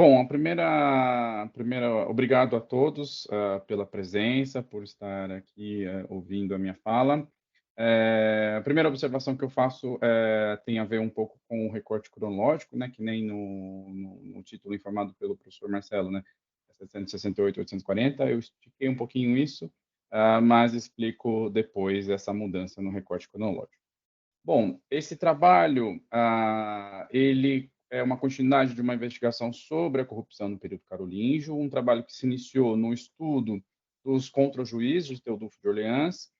Bom, obrigado a todos pela presença, por estar aqui ouvindo a minha fala. A primeira observação que eu faço tem a ver um pouco com o recorte cronológico, né, que nem no título informado pelo professor Marcelo, né, 768, 840, eu estiquei um pouquinho isso, mas explico depois essa mudança no recorte cronológico. Bom, esse trabalho, ele é uma continuidade de uma investigação sobre a corrupção no período carolíngio, um trabalho que se iniciou no estudo dos contra-juízes de Teodulfo de Orleans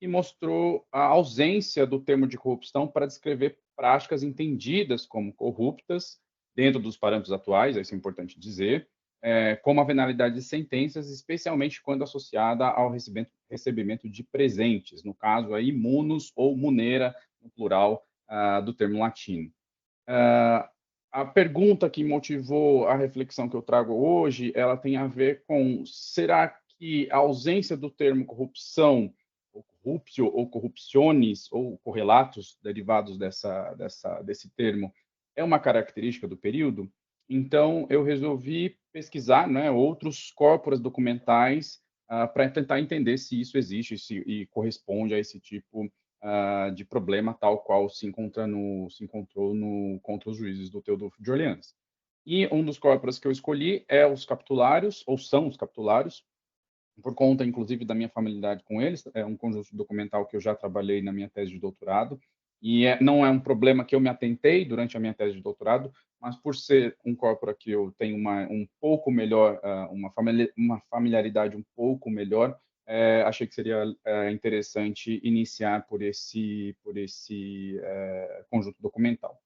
e mostrou a ausência do termo de corrupção para descrever práticas entendidas como corruptas dentro dos parâmetros atuais, isso é importante dizer, como a venalidade de sentenças, especialmente quando associada ao recebimento de presentes, no caso aí, munus ou munera, no plural do termo latino. A pergunta que motivou a reflexão que eu trago hoje, ela tem a ver com: será que a ausência do termo corrupção, ou corruptio, ou corruptiones, ou correlatos derivados desse termo, é uma característica do período? Então, eu resolvi pesquisar, né, outros corpora documentais para tentar entender se isso existe e corresponde a esse tipo de problema tal qual se encontrou no contra os juízes do Teodulfo de Orleans. E um dos corporas que eu escolhi é os capitulários, ou são os capitulários, por conta, inclusive, da minha familiaridade com eles. É um conjunto documental que eu já trabalhei na minha tese de doutorado, e não é um problema que eu me atentei durante a minha tese de doutorado, mas por ser um corpora que eu tenho um pouco melhor, uma familiaridade um pouco melhor, achei que seria interessante iniciar por esse conjunto documental.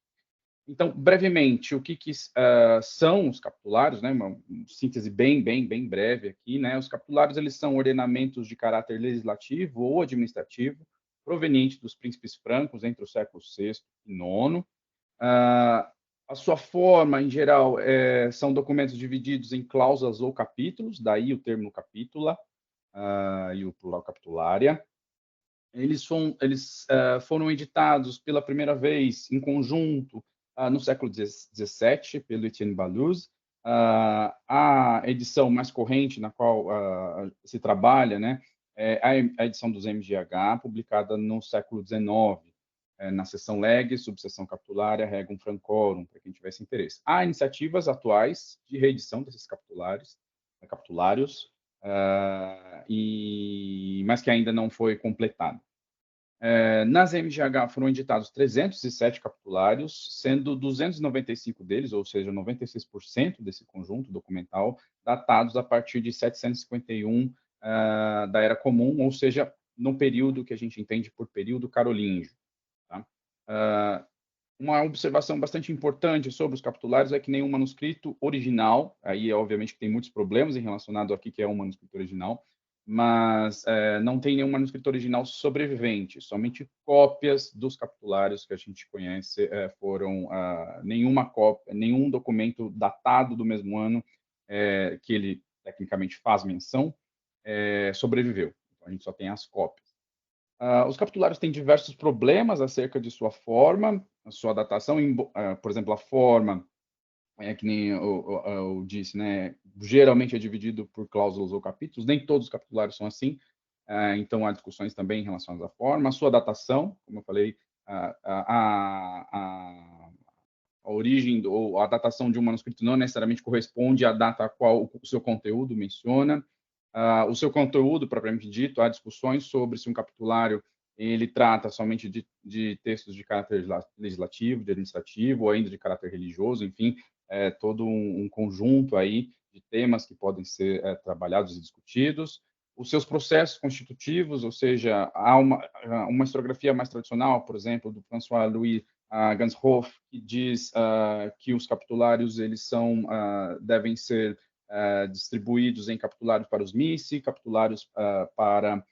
Então, brevemente, o que são os capitulários, né? Uma síntese bem breve aqui, né? Os capitulários, eles são ordenamentos de caráter legislativo ou administrativo, provenientes dos príncipes francos entre os séculos VI e IX. A sua forma, em geral, são documentos divididos em cláusulas ou capítulos, daí o termo capítula e o plural capitulária. Eles foram editados pela primeira vez em conjunto no século XVII, pelo Etienne Balouse. A edição mais corrente na qual se trabalha, né, é a edição dos MGH, publicada no século XIX, na seção Leg, subseção capitulária, Regum Francorum, para quem tivesse interesse. Há iniciativas atuais de reedição desses capitulários, mas que ainda não foi completada. Nas MGH foram editados 307 capitulários, sendo 295 deles, ou seja, 96% desse conjunto documental, datados a partir de 751 da Era Comum, ou seja, no período que a gente entende por período carolíngio. Tá? Uma observação bastante importante sobre os capitulários é que nenhum manuscrito original, aí obviamente que tem muitos problemas em relacionado a que é um manuscrito original, mas não tem nenhum manuscrito original sobrevivente, somente cópias dos capitulários que a gente conhece foram nenhuma cópia, nenhum documento datado do mesmo ano que ele tecnicamente faz menção sobreviveu. Então, a gente só tem as cópias. Os capitulários têm diversos problemas acerca de sua forma, a sua datação, por exemplo, a forma, que nem eu disse, né, geralmente é dividido por cláusulas ou capítulos, nem todos os capitulários são assim, então há discussões também em relação à forma, a sua datação, como eu falei, a origem ou a datação de um manuscrito não necessariamente corresponde à data a qual o seu conteúdo menciona. O seu conteúdo, propriamente dito, há discussões sobre se um capitulário ele trata somente de textos de caráter legislativo, de administrativo, ou ainda de caráter religioso, enfim, todo um conjunto aí de temas que podem ser trabalhados e discutidos. Os seus processos constitutivos, ou seja, há uma historiografia mais tradicional, por exemplo, do François-Louis Ganshof, que diz que os capitulários eles devem ser distribuídos em capitulários para os missi, capitulários para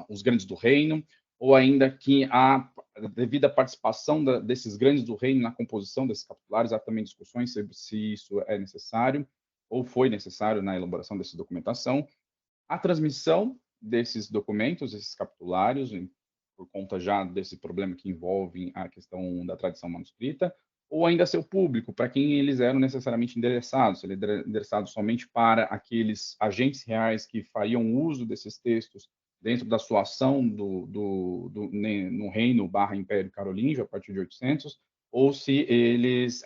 os grandes do reino, ou ainda que a devida participação desses grandes do reino na composição desses capitulários. Há também discussões sobre se isso é necessário ou foi necessário na elaboração dessa documentação. A transmissão desses documentos, esses capitulários, por conta já desse problema que envolve a questão da tradição manuscrita, ou ainda seu público, para quem eles eram necessariamente endereçados, se ele era endereçado somente para aqueles agentes reais que fariam uso desses textos dentro da sua ação no reino barra Império Carolíngio, a partir de 800, ou se eles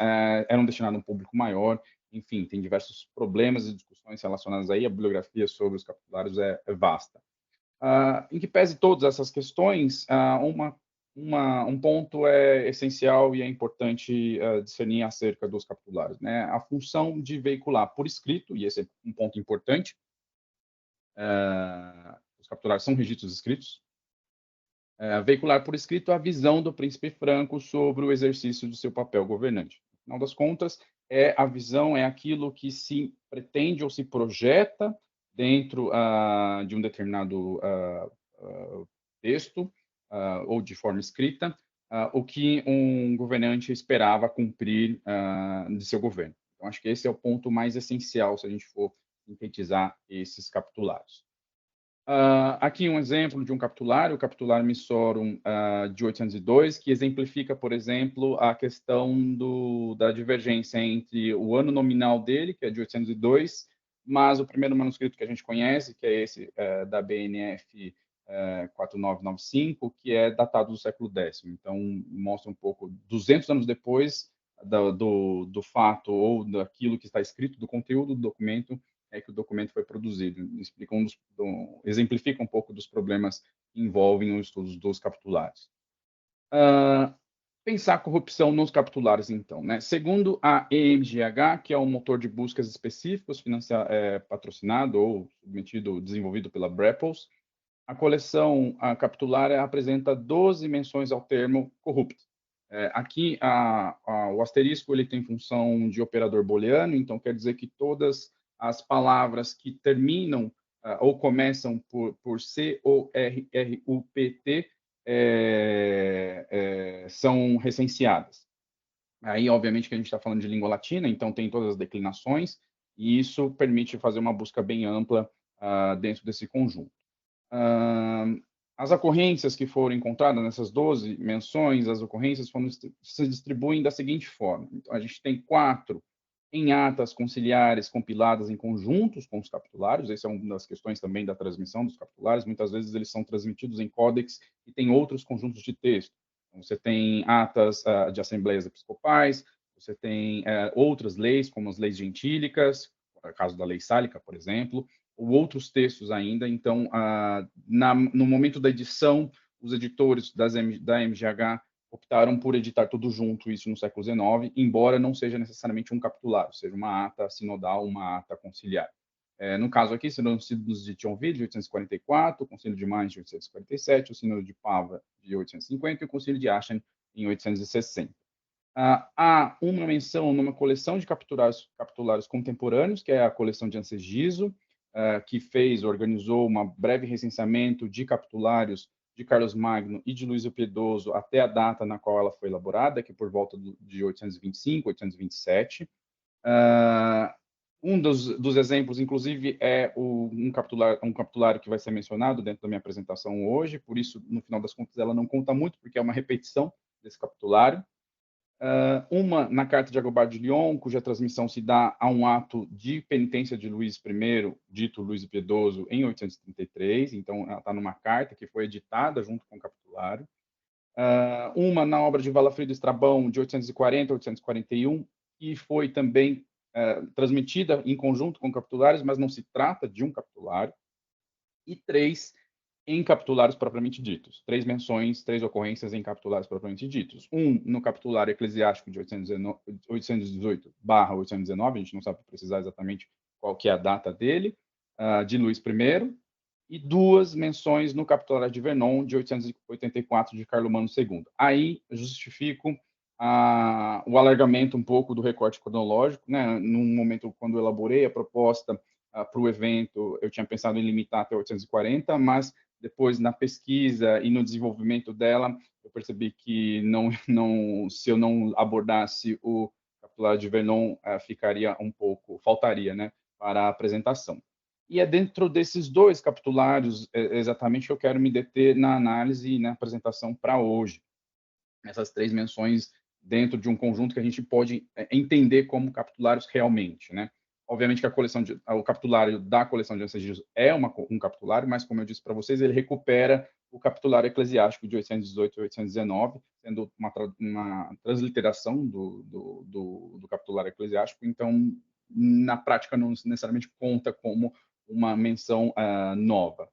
eram destinados a um público maior. Enfim, tem diversos problemas e discussões relacionadas aí, a bibliografia sobre os capitulários é vasta. Em que pese todas essas questões, um ponto é essencial e é importante discernir acerca dos capitulários, né? A função de veicular por escrito, e esse é um ponto importante, os capitulários são registros escritos, veicular por escrito a visão do príncipe Franco sobre o exercício de seu papel governante. No final das contas, a visão, é aquilo que se pretende ou se projeta dentro de um determinado texto ou de forma escrita, o que um governante esperava cumprir de seu governo. Então, acho que esse é o ponto mais essencial se a gente for sintetizar esses capitulários. Aqui um exemplo de um capitulário, o Capitulário Missorum de 802, que exemplifica, por exemplo, a questão da divergência entre o ano nominal dele, que é de 802, mas o primeiro manuscrito que a gente conhece, que é esse da BNF 4995, que é datado do século X. Então, mostra um pouco, 200 anos depois do fato ou daquilo que está escrito, do conteúdo do documento, que o documento foi produzido. Exemplifica um pouco dos problemas que envolvem os estudos dos capitulários. Pensar a corrupção nos capitulários, então, né? Segundo a EMGH, que é um motor de buscas específicos patrocinado ou submetido, desenvolvido pela Brepols, a coleção capitulária apresenta 12 menções ao termo corrupto. Aqui, o asterisco ele tem função de operador booleano, então quer dizer que todas as palavras que terminam ou começam por C-O-R-R-U-P-T são recenseadas. Aí, obviamente, que a gente está falando de língua latina, então tem todas as declinações, e isso permite fazer uma busca bem ampla dentro desse conjunto. As ocorrências que foram encontradas nessas 12 menções, as ocorrências se distribuem da seguinte forma. Então, a gente tem 4 em atas conciliares compiladas em conjuntos com os capitulários. Essa é uma das questões também da transmissão dos capitulários. Muitas vezes eles são transmitidos em códex e tem outros conjuntos de texto. Então, você tem atas de assembleias episcopais, você tem outras leis, como as leis gentílicas, no caso da lei sálica, por exemplo, ou outros textos ainda. Então, no momento da edição, os editores da MGH optaram por editar tudo junto, isso no século XIX, embora não seja necessariamente um capitulário, seja uma ata sinodal, uma ata conciliar. No caso aqui, serão os sínodos de Thionville, de 844, o Concílio de Mainz, de 847, o Sínodo de Pava, de 850, e o Concílio de Aachen, em 860. Há uma menção numa coleção de capitulários contemporâneos, que é a coleção de Ansegiso, que organizou um breve recenseamento de capitulários de Carlos Magno e de Luís o Piedoso até a data na qual ela foi elaborada, que é por volta de 825, 827. Um dos exemplos, inclusive, é um capitulário que vai ser mencionado dentro da minha apresentação hoje, por isso, no final das contas, ela não conta muito, porque é uma repetição desse capitulário. Uma na Carta de Agobard de Lyon, cuja transmissão se dá a um ato de penitência de Luís I, dito Luís o Piedoso, em 833. Então, ela está numa carta que foi editada junto com o capitulário. Uma na obra de Valafrido Estrabão, de 840 a 841, que foi também transmitida em conjunto com capitulários, mas não se trata de um capitulário. E 3 em capitulários propriamente ditos. 3 menções, 3 ocorrências em capitulários propriamente ditos. Um no capitulário eclesiástico de 818/819, a gente não sabe precisar exatamente qual que é a data dele, de Luís I, e 2 menções no capitulário de Vernon, de 884, de Carlomano II. Aí justifico o alargamento um pouco do recorte cronológico, né? Num momento, quando eu elaborei a proposta para o evento, eu tinha pensado em limitar até 840, mas depois, na pesquisa e no desenvolvimento dela, eu percebi que se eu não abordasse o capitulário de Vernon, faltaria, né, para a apresentação. E é dentro desses 2 capitulários, exatamente, que eu quero me deter na análise e na apresentação para hoje. Essas 3 menções dentro de um conjunto que a gente pode entender como capitulários realmente, né? Obviamente que o capitulário da coleção de Anses Dias é um capitulário, mas, como eu disse para vocês, ele recupera o capitulário eclesiástico de 818 e 819, sendo uma transliteração do capitulário eclesiástico. Então, na prática, não necessariamente conta como uma menção nova.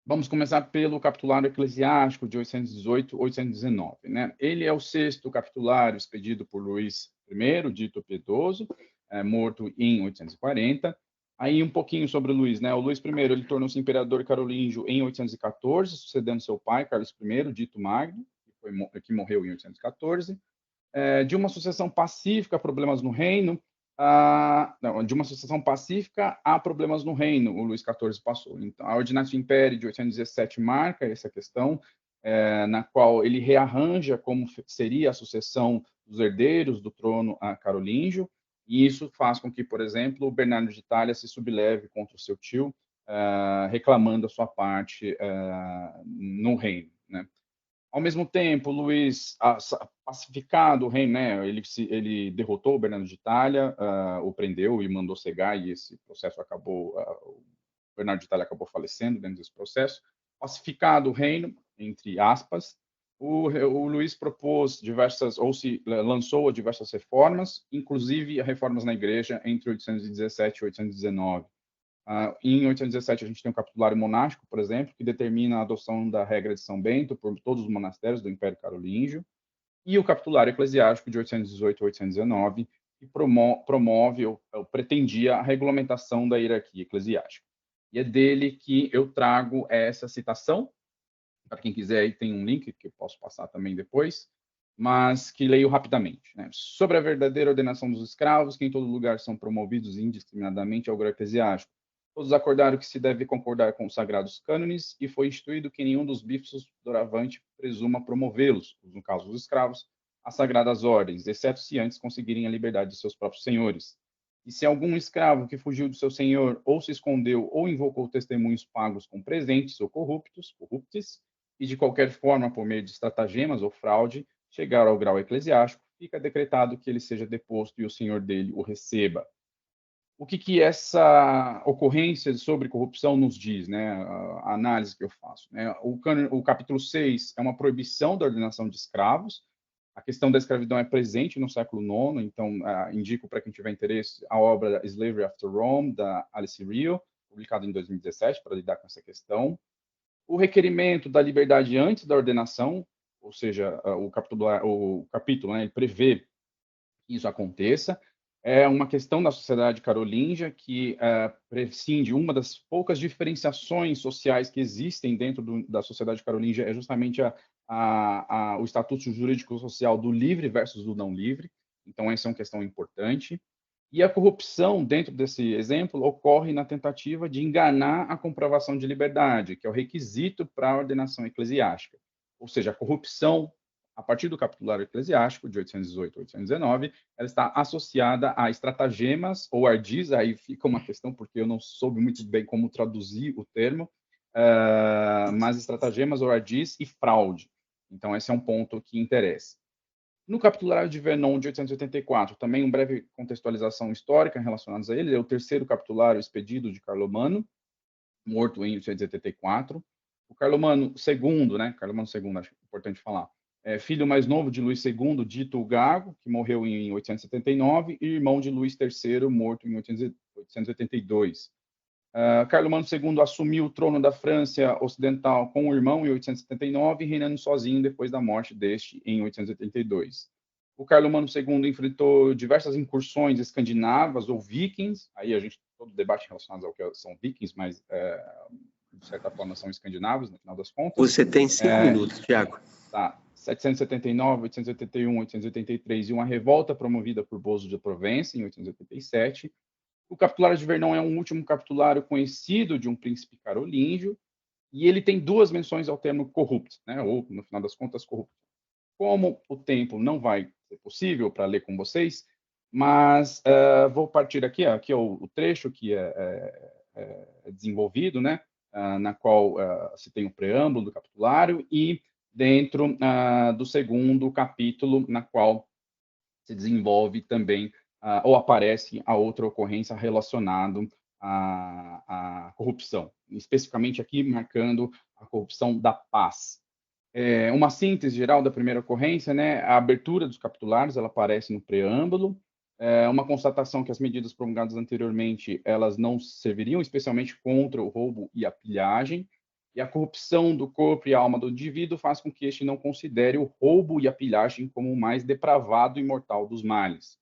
Vamos começar pelo capitulário eclesiástico de 818 e 819. Né? Ele é o sexto capitulário expedido por Luís I, dito piedoso, morto em 840. Aí um pouquinho sobre o Luís. Né? O Luís I ele tornou-se imperador carolíngio em 814, sucedendo seu pai, Carlos I, dito Magno, que morreu em 814. De uma sucessão pacífica a problemas no reino, de uma sucessão pacífica a problemas no reino, o Luís XIV passou. Então, a Ordinácio Império de 817 marca essa questão, na qual ele rearranja como seria a sucessão dos herdeiros do trono carolíngio, e isso faz com que, por exemplo, o Bernardo de Itália se subleve contra o seu tio, reclamando a sua parte no reino, né? Ao mesmo tempo, Luís, pacificado o reino, né, ele derrotou o Bernardo de Itália, o prendeu e mandou cegar, e esse processo acabou, o Bernardo de Itália acabou falecendo dentro desse processo. Pacificado o reino, entre aspas, o Luís propôs lançou diversas reformas, inclusive reformas na igreja entre 817 e 819. Em 817, a gente tem o capitulário monástico, por exemplo, que determina a adoção da regra de São Bento por todos os monastérios do Império Carolíngio, e o capitulário eclesiástico de 818 a 819, que promove ou pretendia a regulamentação da hierarquia eclesiástica. E é dele que eu trago essa citação. Para quem quiser, aí tem um link que eu posso passar também depois, mas que leio rapidamente. Né? Sobre a verdadeira ordenação dos escravos, que em todo lugar são promovidos indiscriminadamente ao grau eclesiástico. Todos acordaram que se deve concordar com os sagrados cânones, e foi instituído que nenhum dos bispos doravante presuma promovê-los, no caso dos escravos, às sagradas ordens, exceto se antes conseguirem a liberdade de seus próprios senhores. E se algum escravo que fugiu do seu senhor, ou se escondeu, ou invocou testemunhos pagos com presentes ou corruptes, e de qualquer forma, por meio de estratagemas ou fraude, chegar ao grau eclesiástico, fica decretado que ele seja deposto e o senhor dele o receba. O que essa ocorrência sobre corrupção nos diz, né? A análise que eu faço, né? O capítulo 6 é uma proibição da ordenação de escravos. A questão da escravidão é presente no século IX, então indico para quem tiver interesse a obra Slavery After Rome, da Alice Rio, publicada em 2017, para lidar com essa questão. O requerimento da liberdade antes da ordenação, ou seja, o capítulo, né, ele prevê que isso aconteça. É uma questão da sociedade carolíngia que prescinde, uma das poucas diferenciações sociais que existem dentro da sociedade carolíngia é justamente o estatuto jurídico social do livre versus do não livre. Então, essa é uma questão importante. E a corrupção, dentro desse exemplo, ocorre na tentativa de enganar a comprovação de liberdade, que é o requisito para a ordenação eclesiástica. Ou seja, a corrupção, a partir do capitulário eclesiástico, de 818 a 819, ela está associada a estratagemas ou ardis, aí fica uma questão, porque eu não soube muito bem como traduzir o termo, mas estratagemas ou ardis e fraude. Então, esse é um ponto que interessa. No capitulário de Vernon, de 884, também uma breve contextualização histórica relacionada a ele, é o terceiro capitulário expedido de Carlomano, morto em 884. O Carlomano II, né? Carlomano II, acho importante falar, filho mais novo de Luís II, dito Gago, que morreu em 879, e irmão de Luís III, morto em 882. Carlomano II assumiu o trono da França Ocidental com o irmão em 879, reinando sozinho depois da morte deste em 882. O Carlomano II enfrentou diversas incursões escandinavas ou vikings, aí a gente todo debate relacionado ao que são vikings, mas de certa forma são escandinavos, no final das contas. Você tem 5 minutos, Tiago. Tá. 779, 881, 883 e uma revolta promovida por Boso de Provença em 887. O capitulário de Vernon é um último capitulário conhecido de um príncipe carolíngio, e ele tem duas menções ao termo corrupt, né? Ou, no final das contas, corrupto. Como o tempo não vai ser possível para ler com vocês, mas vou partir aqui, aqui é o trecho que é desenvolvido, né? Na qual se tem o preâmbulo do capitulário, e dentro do segundo capítulo, na qual se desenvolve também, ou aparece a outra ocorrência relacionada à corrupção, especificamente aqui marcando a corrupção da paz. Uma síntese geral da primeira ocorrência, né, a abertura dos capitulares, ela aparece no preâmbulo, uma constatação que as medidas promulgadas anteriormente, elas não serviriam, especialmente contra o roubo e a pilhagem, e a corrupção do corpo e alma do indivíduo faz com que este não considere o roubo e a pilhagem como o mais depravado e mortal dos males.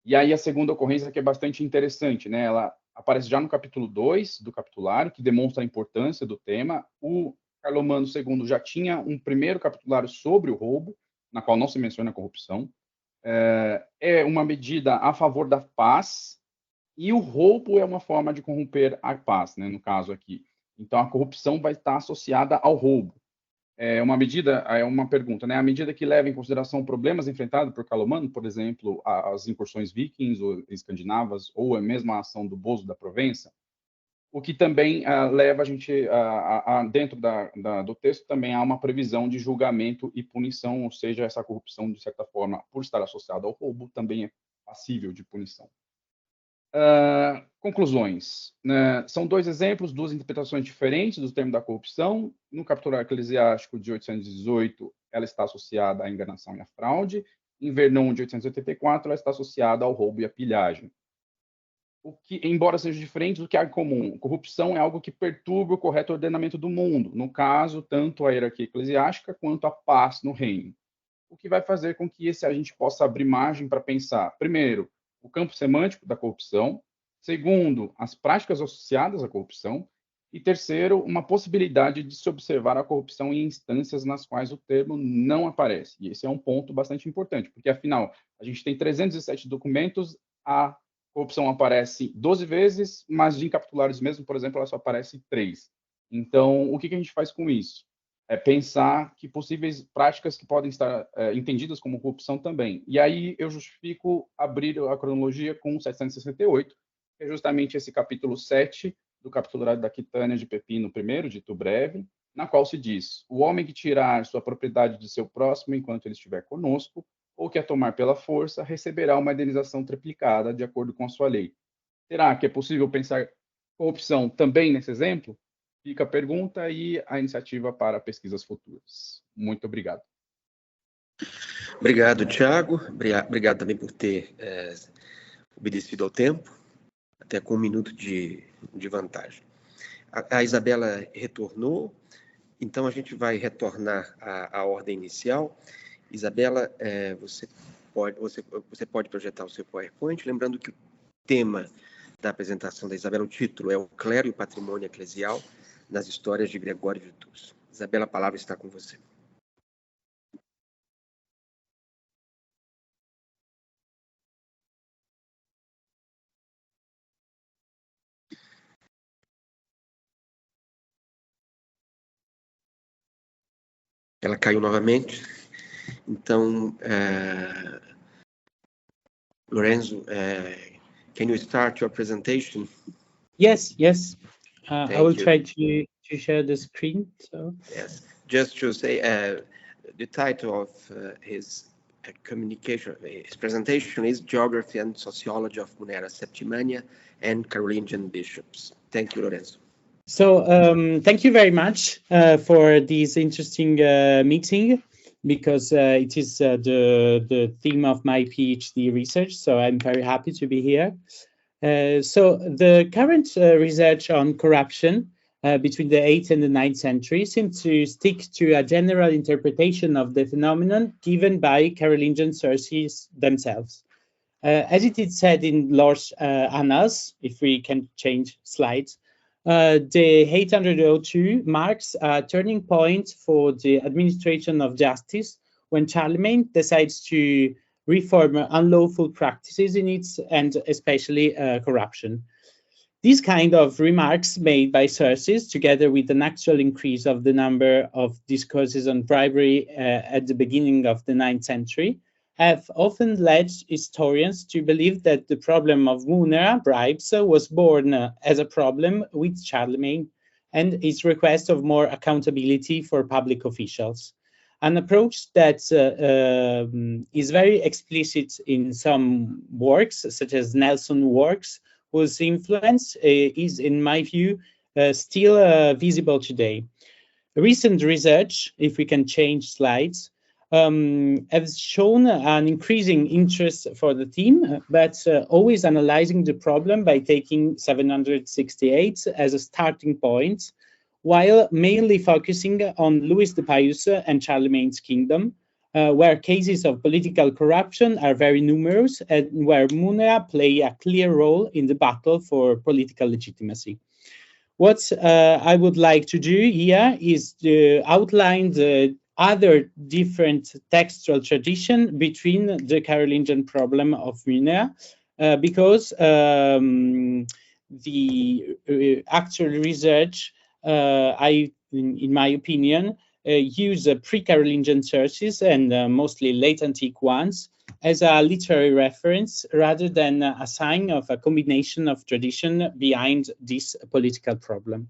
E aí a segunda ocorrência que é bastante interessante, né? Ela aparece já no capítulo 2 do capitulário, que demonstra a importância do tema. O Carlomagno II já tinha um primeiro capitulário sobre o roubo, na qual não se menciona a corrupção. É uma medida a favor da paz, e o roubo é uma forma de corromper a paz, né, no caso aqui. Então, a corrupção vai estar associada ao roubo. É uma pergunta, né? À medida que leva em consideração problemas enfrentados por Carlomagno, por exemplo, as incursões vikings ou escandinavas, ou a mesma ação do Bozo da Provença, o que também leva a gente, dentro do texto, também há uma previsão de julgamento e punição, ou seja, essa corrupção, de certa forma, por estar associada ao roubo, também é passível de punição. Conclusões. Né? São dois exemplos, duas interpretações diferentes do termo da corrupção. No capitular eclesiástico de 818, ela está associada à enganação e à fraude. Em Vernon, de 884, ela está associada ao roubo e à pilhagem. O que, embora sejam diferentes, o que há em comum? Corrupção é algo que perturba o correto ordenamento do mundo, no caso, tanto a hierarquia eclesiástica quanto a paz no reino. O que vai fazer com que a gente possa abrir margem para pensar, primeiro, o campo semântico da corrupção, segundo, as práticas associadas à corrupção, e terceiro, uma possibilidade de se observar a corrupção em instâncias nas quais o termo não aparece. E esse é um ponto bastante importante, porque, afinal, a gente tem 307 documentos, a corrupção aparece 12 vezes, mas em capitulares mesmo, por exemplo, ela só aparece 3. Então, o que a gente faz com isso? Pensar que possíveis práticas que podem estar entendidas como corrupção também. E aí eu justifico abrir a cronologia com 768, que é justamente esse capítulo 7 do capitulário da Quitânia de Pepino I, dito breve, na qual se diz: o homem que tirar sua propriedade de seu próximo enquanto ele estiver conosco, ou que a tomar pela força, receberá uma indenização triplicada de acordo com a sua lei. Será que é possível pensar corrupção também nesse exemplo? Fica a pergunta e a iniciativa para pesquisas futuras. Muito obrigado. Obrigado, Tiago. Obrigado também por ter obedecido ao tempo, até com 1 minuto de vantagem. A Isabela retornou, então a gente vai retornar à ordem inicial. Isabela, você pode projetar o seu PowerPoint, lembrando que o tema da apresentação da Isabela, o título é O Clero e o Patrimônio Eclesial nas Histórias de Gregório de Tours. Isabela, a palavra está com você. Ela caiu novamente. Então, Lorenzo, can you start your presentation? Yes. I will try to share the screen. So. Yes, just to say the title of his presentation is Geography and Sociology of Munera Septimania and Carolingian Bishops. Thank you, Lorenzo. So thank you very much for this interesting meeting, because it is the theme of my PhD research. So I'm very happy to be here. So the current research on corruption between the 8th and the 9th century seems to stick to a general interpretation of the phenomenon given by Carolingian sources themselves. As it is said in Lord's Annals, if we can change slides, the 802 marks a turning point for the administration of justice when Charlemagne decides to reform unlawful practices in it, and especially corruption. These kind of remarks made by sources, together with an actual increase of the number of discourses on bribery at the beginning of the 9th century, have often led historians to believe that the problem of Munera bribes was born as a problem with Charlemagne and his request of more accountability for public officials. an approach that is very explicit in some works, such as Nelson works, whose influence is, in my view, still visible today. Recent research, if we can change slides, has shown an increasing interest for the theme, but always analyzing the problem by taking 768 as a starting point, while mainly focusing on Louis the Pious and Charlemagne's kingdom, where cases of political corruption are very numerous and where Munera play a clear role in the battle for political legitimacy. What I would like to do here is to outline the other different textual tradition between the Carolingian problem of Munera, because the actual research, in my opinion, use pre-Carolingian sources and mostly late antique ones as a literary reference rather than a sign of a combination of tradition behind this political problem.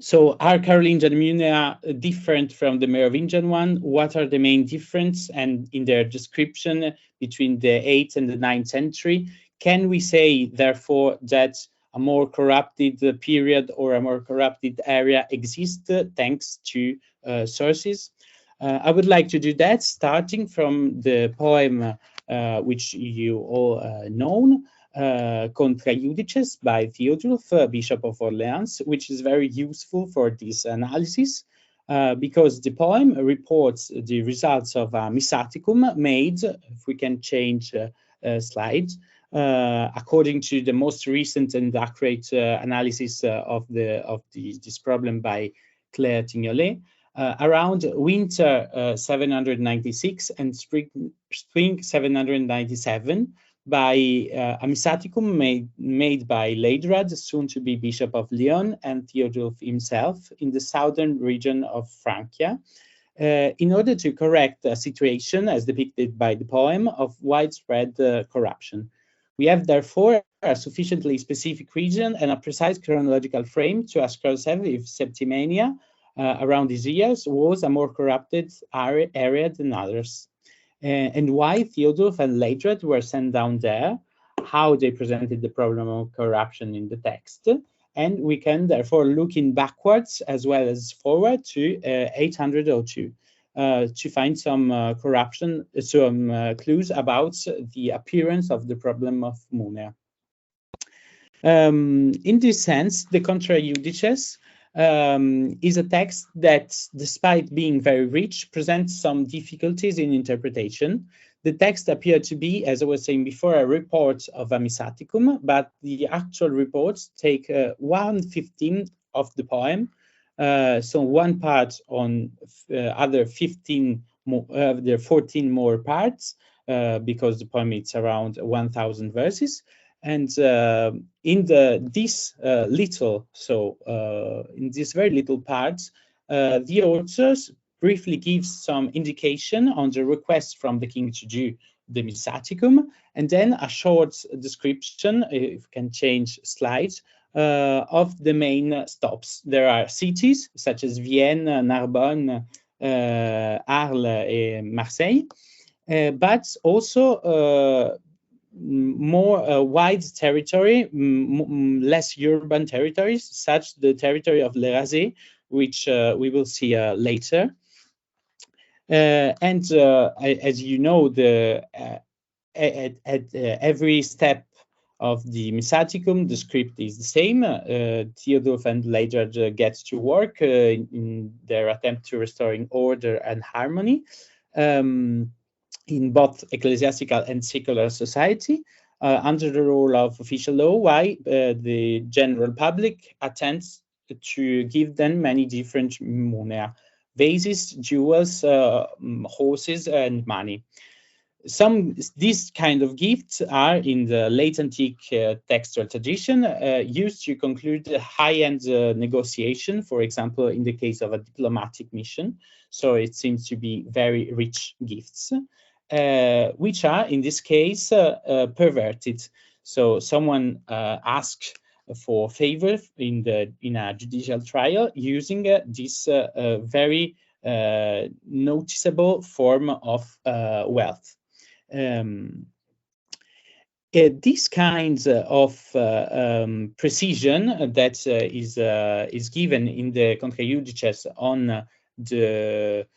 So are Carolingian Munera different from the Merovingian one? What are the main differences and in their description between the 8th and the 9th century? Can we say, therefore, that a more corrupted period or a more corrupted area exists thanks to sources? I would like to do that starting from the poem which you all know, Contra Judices by Theodulf, Bishop of Orleans, which is very useful for this analysis because the poem reports the results of a missaticum made, if we can change slides, according to the most recent and accurate analysis of this problem by Claire Tignolet, around winter 796 and spring 797 by a missaticum made by Leidrad, soon to be Bishop of Lyon, and Theodulf himself in the southern region of Francia, in order to correct a situation, as depicted by the poem, of widespread corruption. We have therefore a sufficiently specific region and a precise chronological frame to ask ourselves if Septimania, around these years, was a more corrupted area than others, and why Theodulf and Leidrad were sent down there, how they presented the problem of corruption in the text, and we can therefore look in backwards as well as forward to 802 to find some corruption, some clues about the appearance of the problem of Munera. In this sense, the Contra Judices is a text that, despite being very rich, presents some difficulties in interpretation. The text appeared to be, as I was saying before, a report of a missaticum, but the actual reports take 1/15 of the poem, so one part on other 15 more, there are 14 more parts, because the poem is around 1,000 verses. And in this very little parts, the authors briefly gives some indication on the request from the king to do the missaticum, and then a short description, if you can change slides, of the main stops. There are cities such as Vienne, Narbonne, Arles, and Marseille, but also more wide territory, less urban territories, such the territory of Le Rasé, which we will see later. And as you know, at every step of the missaticum, the script is the same. Theodulf and Leidrad get to work in their attempt to restoring order and harmony in both ecclesiastical and secular society, under the rule of official law, while the general public attempts to give them many different munera, vases, jewels, horses, and money. These kind of gifts are in the late antique textual tradition used to conclude a high-end negotiation, for example, in the case of a diplomatic mission. So it seems to be very rich gifts, which are in this case perverted. So someone asks for favor in a judicial trial using this very noticeable form of wealth. These kinds of precision that is given in the Contra Judices on the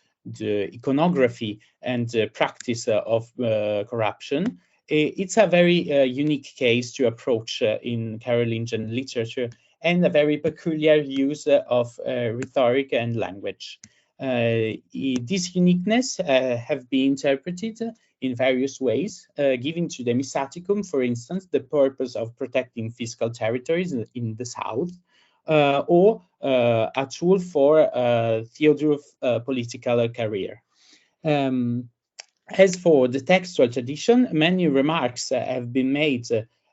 iconography and practice of corruption, it's a very unique case to approach in Carolingian literature, and a very peculiar use of rhetoric and language. This uniqueness have been interpreted in various ways, giving to the Missaticum, for instance, the purpose of protecting fiscal territories in the south, or a tool for Theodulf's political career. As for the textual tradition, many remarks have been made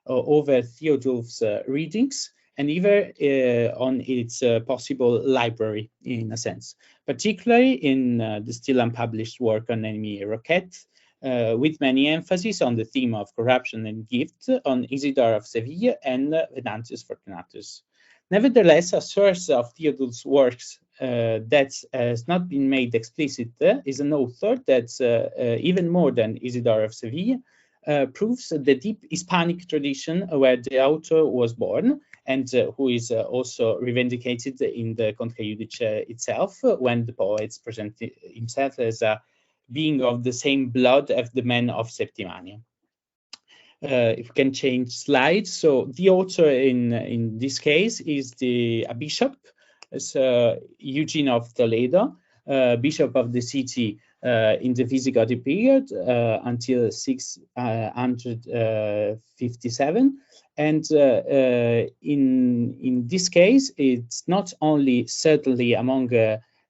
over Theodulf's readings, and even on its possible library, in a sense, particularly in the still unpublished work on Enemy Roquette, with many emphasis on the theme of corruption and gift on Isidore of Seville and Venantius Fortunatus. Nevertheless, a source of Theodulf's works that has not been made explicit is an author that, even more than Isidore of Seville, proves the deep Hispanic tradition where the author was born, and who is also revindicated in the Contra Judice itself, when the poet presents himself as a being of the same blood as the men of Septimania. If we can change slides. So the author in this case is a bishop, Eugene of Toledo, bishop of the city in the Visigoth period until 657. And in this case, it's not only certainly among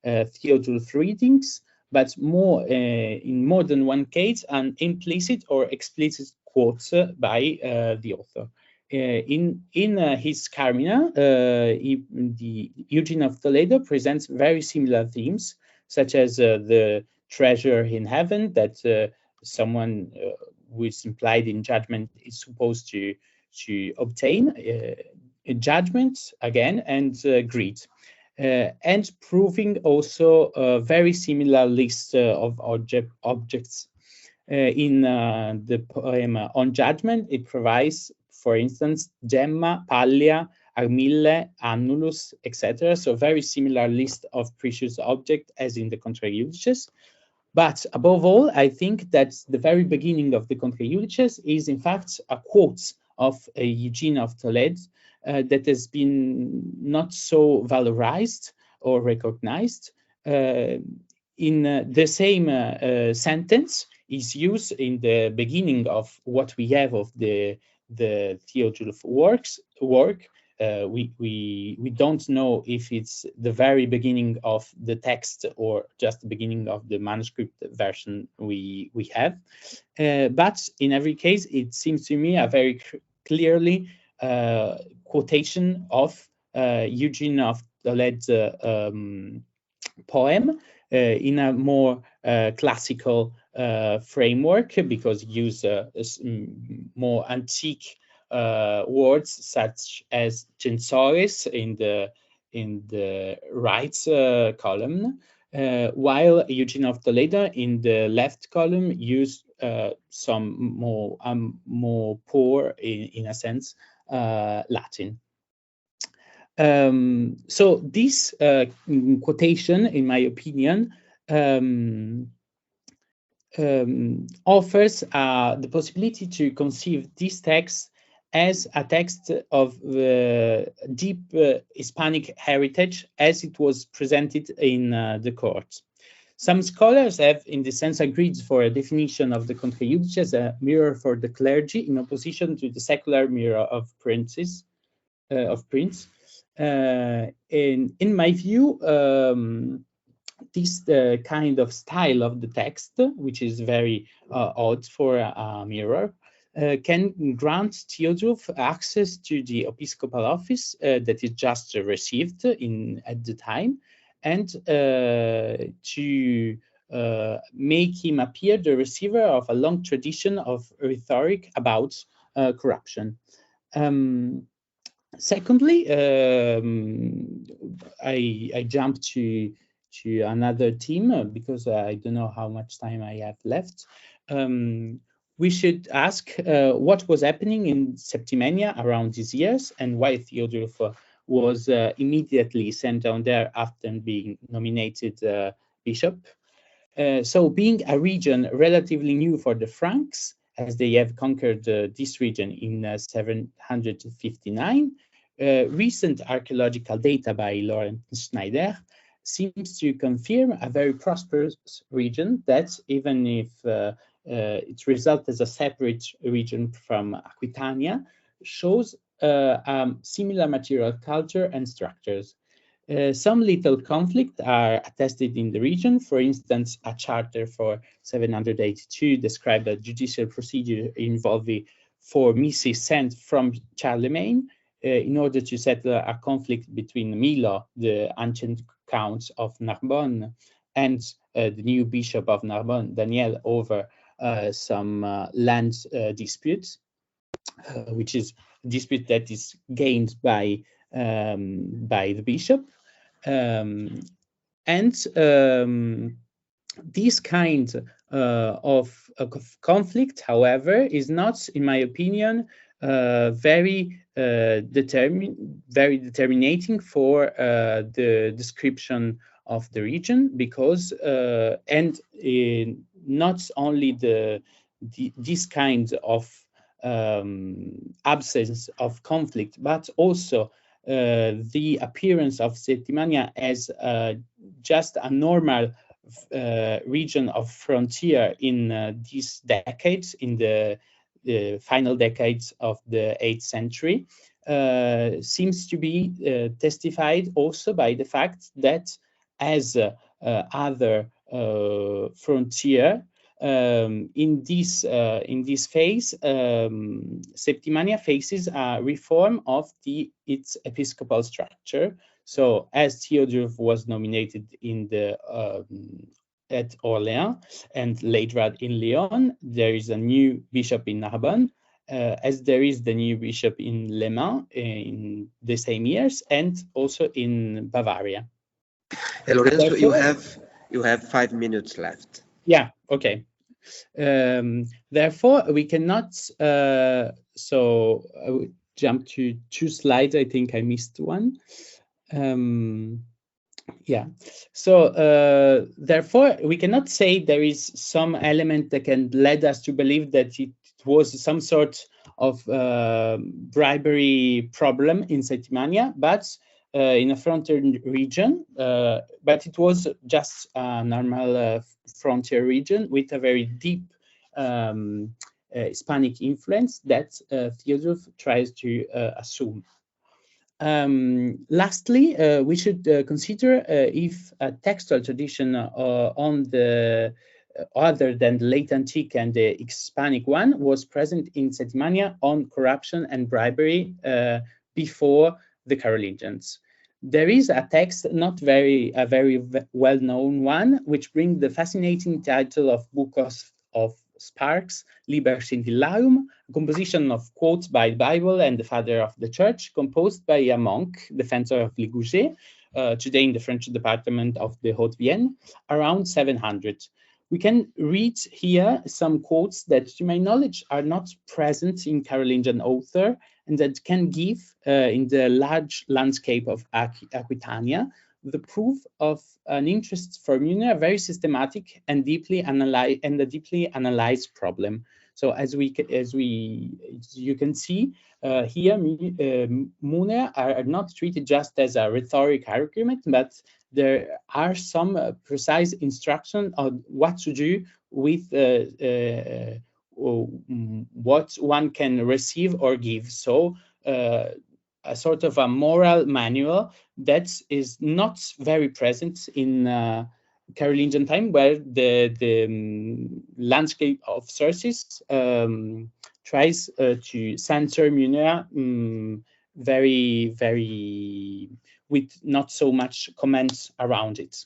Theodulf's readings, but in more than one case, an implicit or explicit quote by the author. In his Carmina, the Eugene of Toledo presents very similar themes, such as the treasure in heaven that someone who is implied in judgment is supposed to obtain, judgment again, and greed. And proving also a very similar list of objects. In the poem On Judgment, it provides, for instance, gemma, pallia, armille, annulus, etc. So very similar list of precious objects as in the Contra Judices. But above all, I think that the very beginning of the Contra Judices is in fact a quote of Eugene of Toledo that has been not so valorized or recognized. In the same sentence is used in the beginning of what we have of the Theodulf work. We don't know if it's the very beginning of the text or just the beginning of the manuscript version we have. But in every case, it seems to me a very clearly quotation of Eugene of Toledo's poem in a more classical framework, because use more antique words such as censores in the right column, while Eugene of Toledo in the left column used some more poor, in a sense, Latin. So this quotation, in my opinion, offers the possibility to conceive this text as a text of deep Hispanic heritage as it was presented in the court. Some scholars have, in this sense, agreed for a definition of the Contra Judices as a mirror for the clergy in opposition to the secular mirror of princes. In my view, this kind of style of the text, which is very odd for a mirror, can grant Theodulf access to the episcopal office that he just received at the time, and to make him appear the receiver of a long tradition of rhetoric about corruption. Secondly, I jump to to another theme because I don't know how much time I have left. We should ask what was happening in Septimania around these years and why Theodulf was immediately sent down there after being nominated bishop. So being a region relatively new for the Franks, as they have conquered this region in 759, recent archaeological data by Laurent Schneider seems to confirm a very prosperous region that, even if its result as a separate region from Aquitania, shows similar material culture and structures. Some little conflict are attested in the region. For instance, a charter for 782 described a judicial procedure involving 4 misses sent from Charlemagne in order to settle a conflict between Milo, the ancient count of Narbonne, and the new bishop of Narbonne, Daniel, over some land disputes, which is a dispute that is gained by the bishop. This kind of conflict, however, is not, in my opinion, very determinating for the description of the region, because not only this kind of absence of conflict, but also the appearance of Septimania as just a normal region of frontier in these decades, in the final decades of the 8th century, seems to be testified also by the fact that, as other frontier, in this phase, Septimania faces a reform of its episcopal structure. So, as Theodulf was nominated at Orléans and later in Lyon, there is a new bishop in Narbonne, as there is the new bishop in Le Mans in the same years, and also in Bavaria. Hey, Lorenzo, you have 5 minutes left. Yeah. Okay. Therefore, we cannot. So I will jump to 2 slides. I think I missed one. Yeah. So therefore, we cannot say there is some element that can lead us to believe that it was some sort of bribery problem in Septimania, but in a frontier region. But it was just a normal frontier region with a very deep Hispanic influence that Theodulf tries to assume. Lastly, we should consider if a textual tradition on the other than the late antique and the Hispanic one was present in Septimania on corruption and bribery before the Carolingians. There is a text, not a very well-known one, which brings the fascinating title of Book of Sparks, Liber Scintillarum, a composition of quotes by the Bible and the Father of the Church, composed by a monk, defensor of Ligugé, today in the French department of the Haute-Vienne, around 700. We can read here some quotes that, to my knowledge, are not present in Carolingian author, and that can give, in the large landscape of Aquitania, the proof of an interest for Muner, a very systematic and deeply analyzed problem. So as you can see here, Muner are not treated just as a rhetoric argument, but there are some precise instructions on what to do with what one can receive or give. So a sort of a moral manual that is not very present in Carolingian time, where the landscape of sources tries to censor Muner very, very, with not so much comments around it.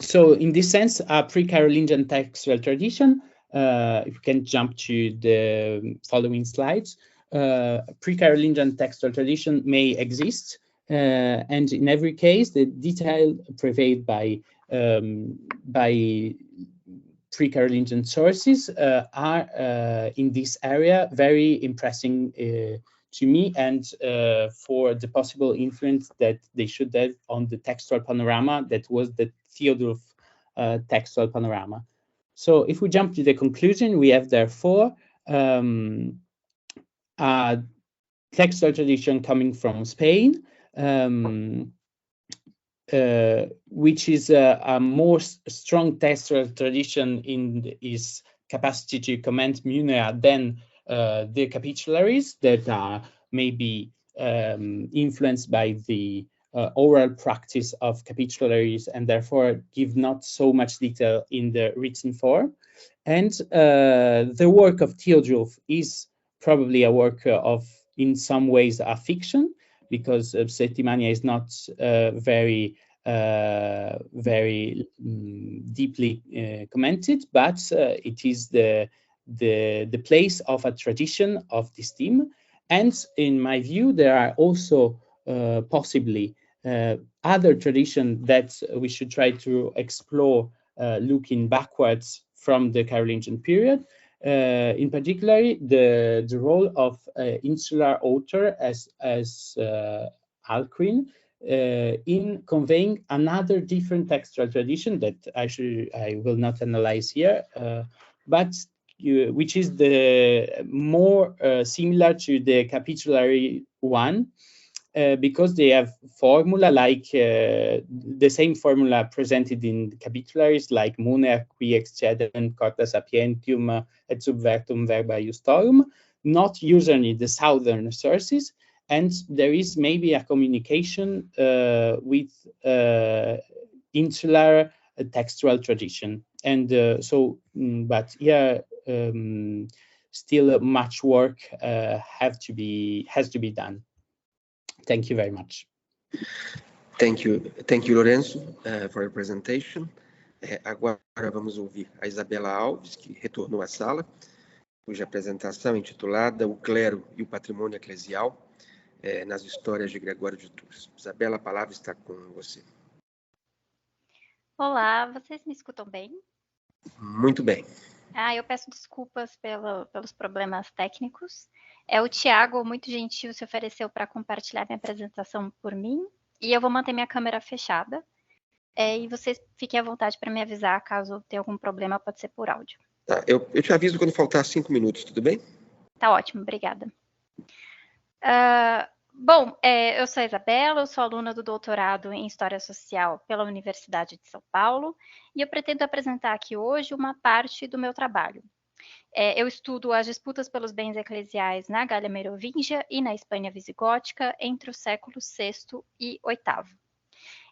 So in this sense, a pre-Carolingian textual tradition, if you can jump to the following slides, pre-Carolingian textual tradition may exist And in every case, the detail prevailed by pre-Carolingian sources are in this area very impressing to me, and for the possible influence that they should have on the textual panorama that was the Theodulf textual panorama. So if we jump to the conclusion, we have therefore a textual tradition coming from Spain, which is a more strong textual tradition in its capacity to comment Munera than the capitularies that are maybe influenced by the oral practice of capitularies and therefore give not so much detail in the written form. And the work of Theodulf is probably a work of, in some ways, a fiction, because Septimania is not very deeply commented, but it is the place of a tradition of this theme. And in my view, there are also possibly other traditions that we should try to explore looking backwards from the Carolingian period. In particular, the role of insular author as Alcuin in conveying another different textual tradition that I will not analyze here, but which is the more similar to the capitulary one, because they have formula like the same formula presented in capitularies like Muner qui excedent corta sapientium et subvertum verba iustorum, not usually the southern sources, and there is maybe a communication with insular textual tradition. And but here still much work has to be done. Thank you very much. Thank you, Lorenzo, for your presentation. Agora vamos ouvir a Isabela Alves, que retornou à sala, cuja apresentação é intitulada O Clero e o Patrimônio Eclesial nas Histórias de Gregório de Tours. Isabela, a palavra está com você. Olá, vocês me escutam bem? Muito bem. Eu peço desculpas pelos problemas técnicos. O Tiago, muito gentil, se ofereceu para compartilhar minha apresentação por mim, e eu vou manter minha câmera fechada. E vocês fiquem à vontade para me avisar caso tenha algum problema, pode ser por áudio. Tá, eu te aviso quando faltar 5 minutos, tudo bem? Tá ótimo, obrigada. Eu sou a Isabela, eu sou aluna do doutorado em História Social pela Universidade de São Paulo, e eu pretendo apresentar aqui hoje uma parte do meu trabalho. Eu estudo as disputas pelos bens eclesiais na Gália Merovingia e na Espanha Visigótica entre os séculos VI e VIII.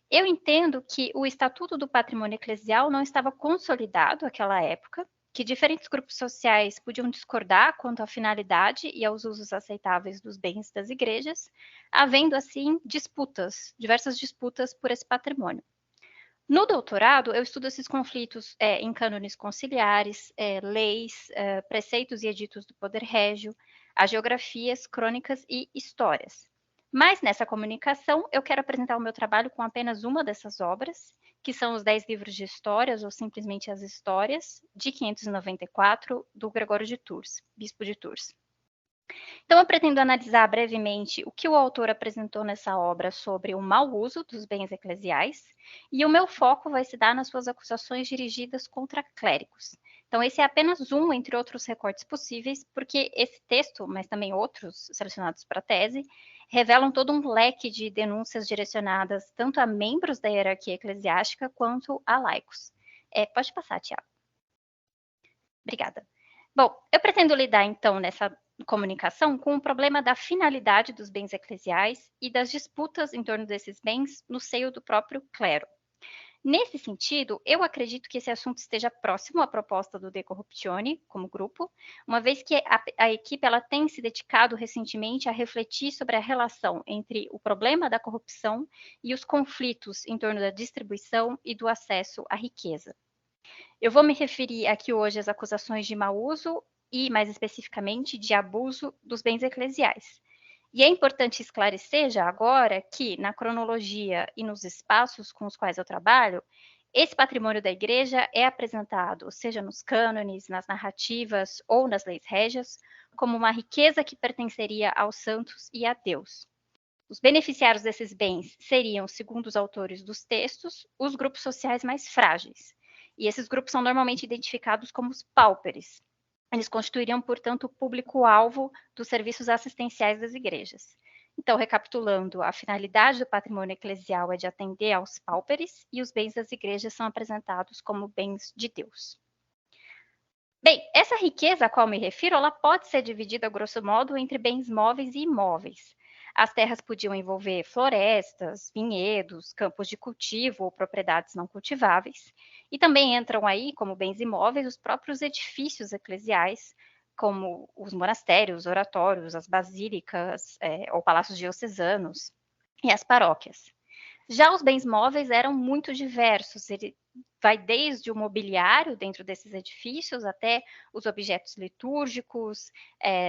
Eu entendo que o Estatuto do Patrimônio Eclesial não estava consolidado naquela época, que diferentes grupos sociais podiam discordar quanto à finalidade e aos usos aceitáveis dos bens das igrejas, havendo, assim, diversas disputas por esse patrimônio. No doutorado, eu estudo esses conflitos em cânones conciliares, leis, preceitos e editos do poder régio, agiografias, crônicas e histórias. Mas nessa comunicação, eu quero apresentar o meu trabalho com apenas uma dessas obras, que são os 10 livros de histórias, ou simplesmente as histórias, de 594, do Gregório de Tours, bispo de Tours. Então, eu pretendo analisar brevemente o que o autor apresentou nessa obra sobre o mau uso dos bens eclesiais, e o meu foco vai se dar nas suas acusações dirigidas contra clérigos. Então, esse é apenas um entre outros recortes possíveis, porque esse texto, mas também outros selecionados para a tese, revelam todo um leque de denúncias direcionadas tanto a membros da hierarquia eclesiástica quanto a laicos. Pode passar, Tiago. Obrigada. Bom, eu pretendo lidar, então, nessa comunicação com o problema da finalidade dos bens eclesiais e das disputas em torno desses bens no seio do próprio clero. Nesse sentido, eu acredito que esse assunto esteja próximo à proposta do De Corruptione, como grupo, uma vez que a equipe ela tem se dedicado recentemente a refletir sobre a relação entre o problema da corrupção e os conflitos em torno da distribuição e do acesso à riqueza. Eu vou me referir aqui hoje às acusações de mau uso e, mais especificamente, de abuso dos bens eclesiais. E é importante esclarecer já agora que, na cronologia e nos espaços com os quais eu trabalho, esse patrimônio da igreja é apresentado, seja nos cânones, nas narrativas ou nas leis régias, como uma riqueza que pertenceria aos santos e a Deus. Os beneficiários desses bens seriam, segundo os autores dos textos, os grupos sociais mais frágeis. E esses grupos são normalmente identificados como os páuperes. Eles constituiriam, portanto, o público-alvo dos serviços assistenciais das igrejas. Então, recapitulando, a finalidade do patrimônio eclesial é de atender aos páuperes e os bens das igrejas são apresentados como bens de Deus. Bem, essa riqueza a qual me refiro, ela pode ser dividida, grosso modo, entre bens móveis e imóveis. As terras podiam envolver florestas, vinhedos, campos de cultivo ou propriedades não cultiváveis. E também entram aí, como bens imóveis, os próprios edifícios eclesiais, como os monastérios, oratórios, as basílicas ou palácios diocesanos e as paróquias. Já os bens móveis eram muito diversos, ele vai desde o mobiliário dentro desses edifícios até os objetos litúrgicos,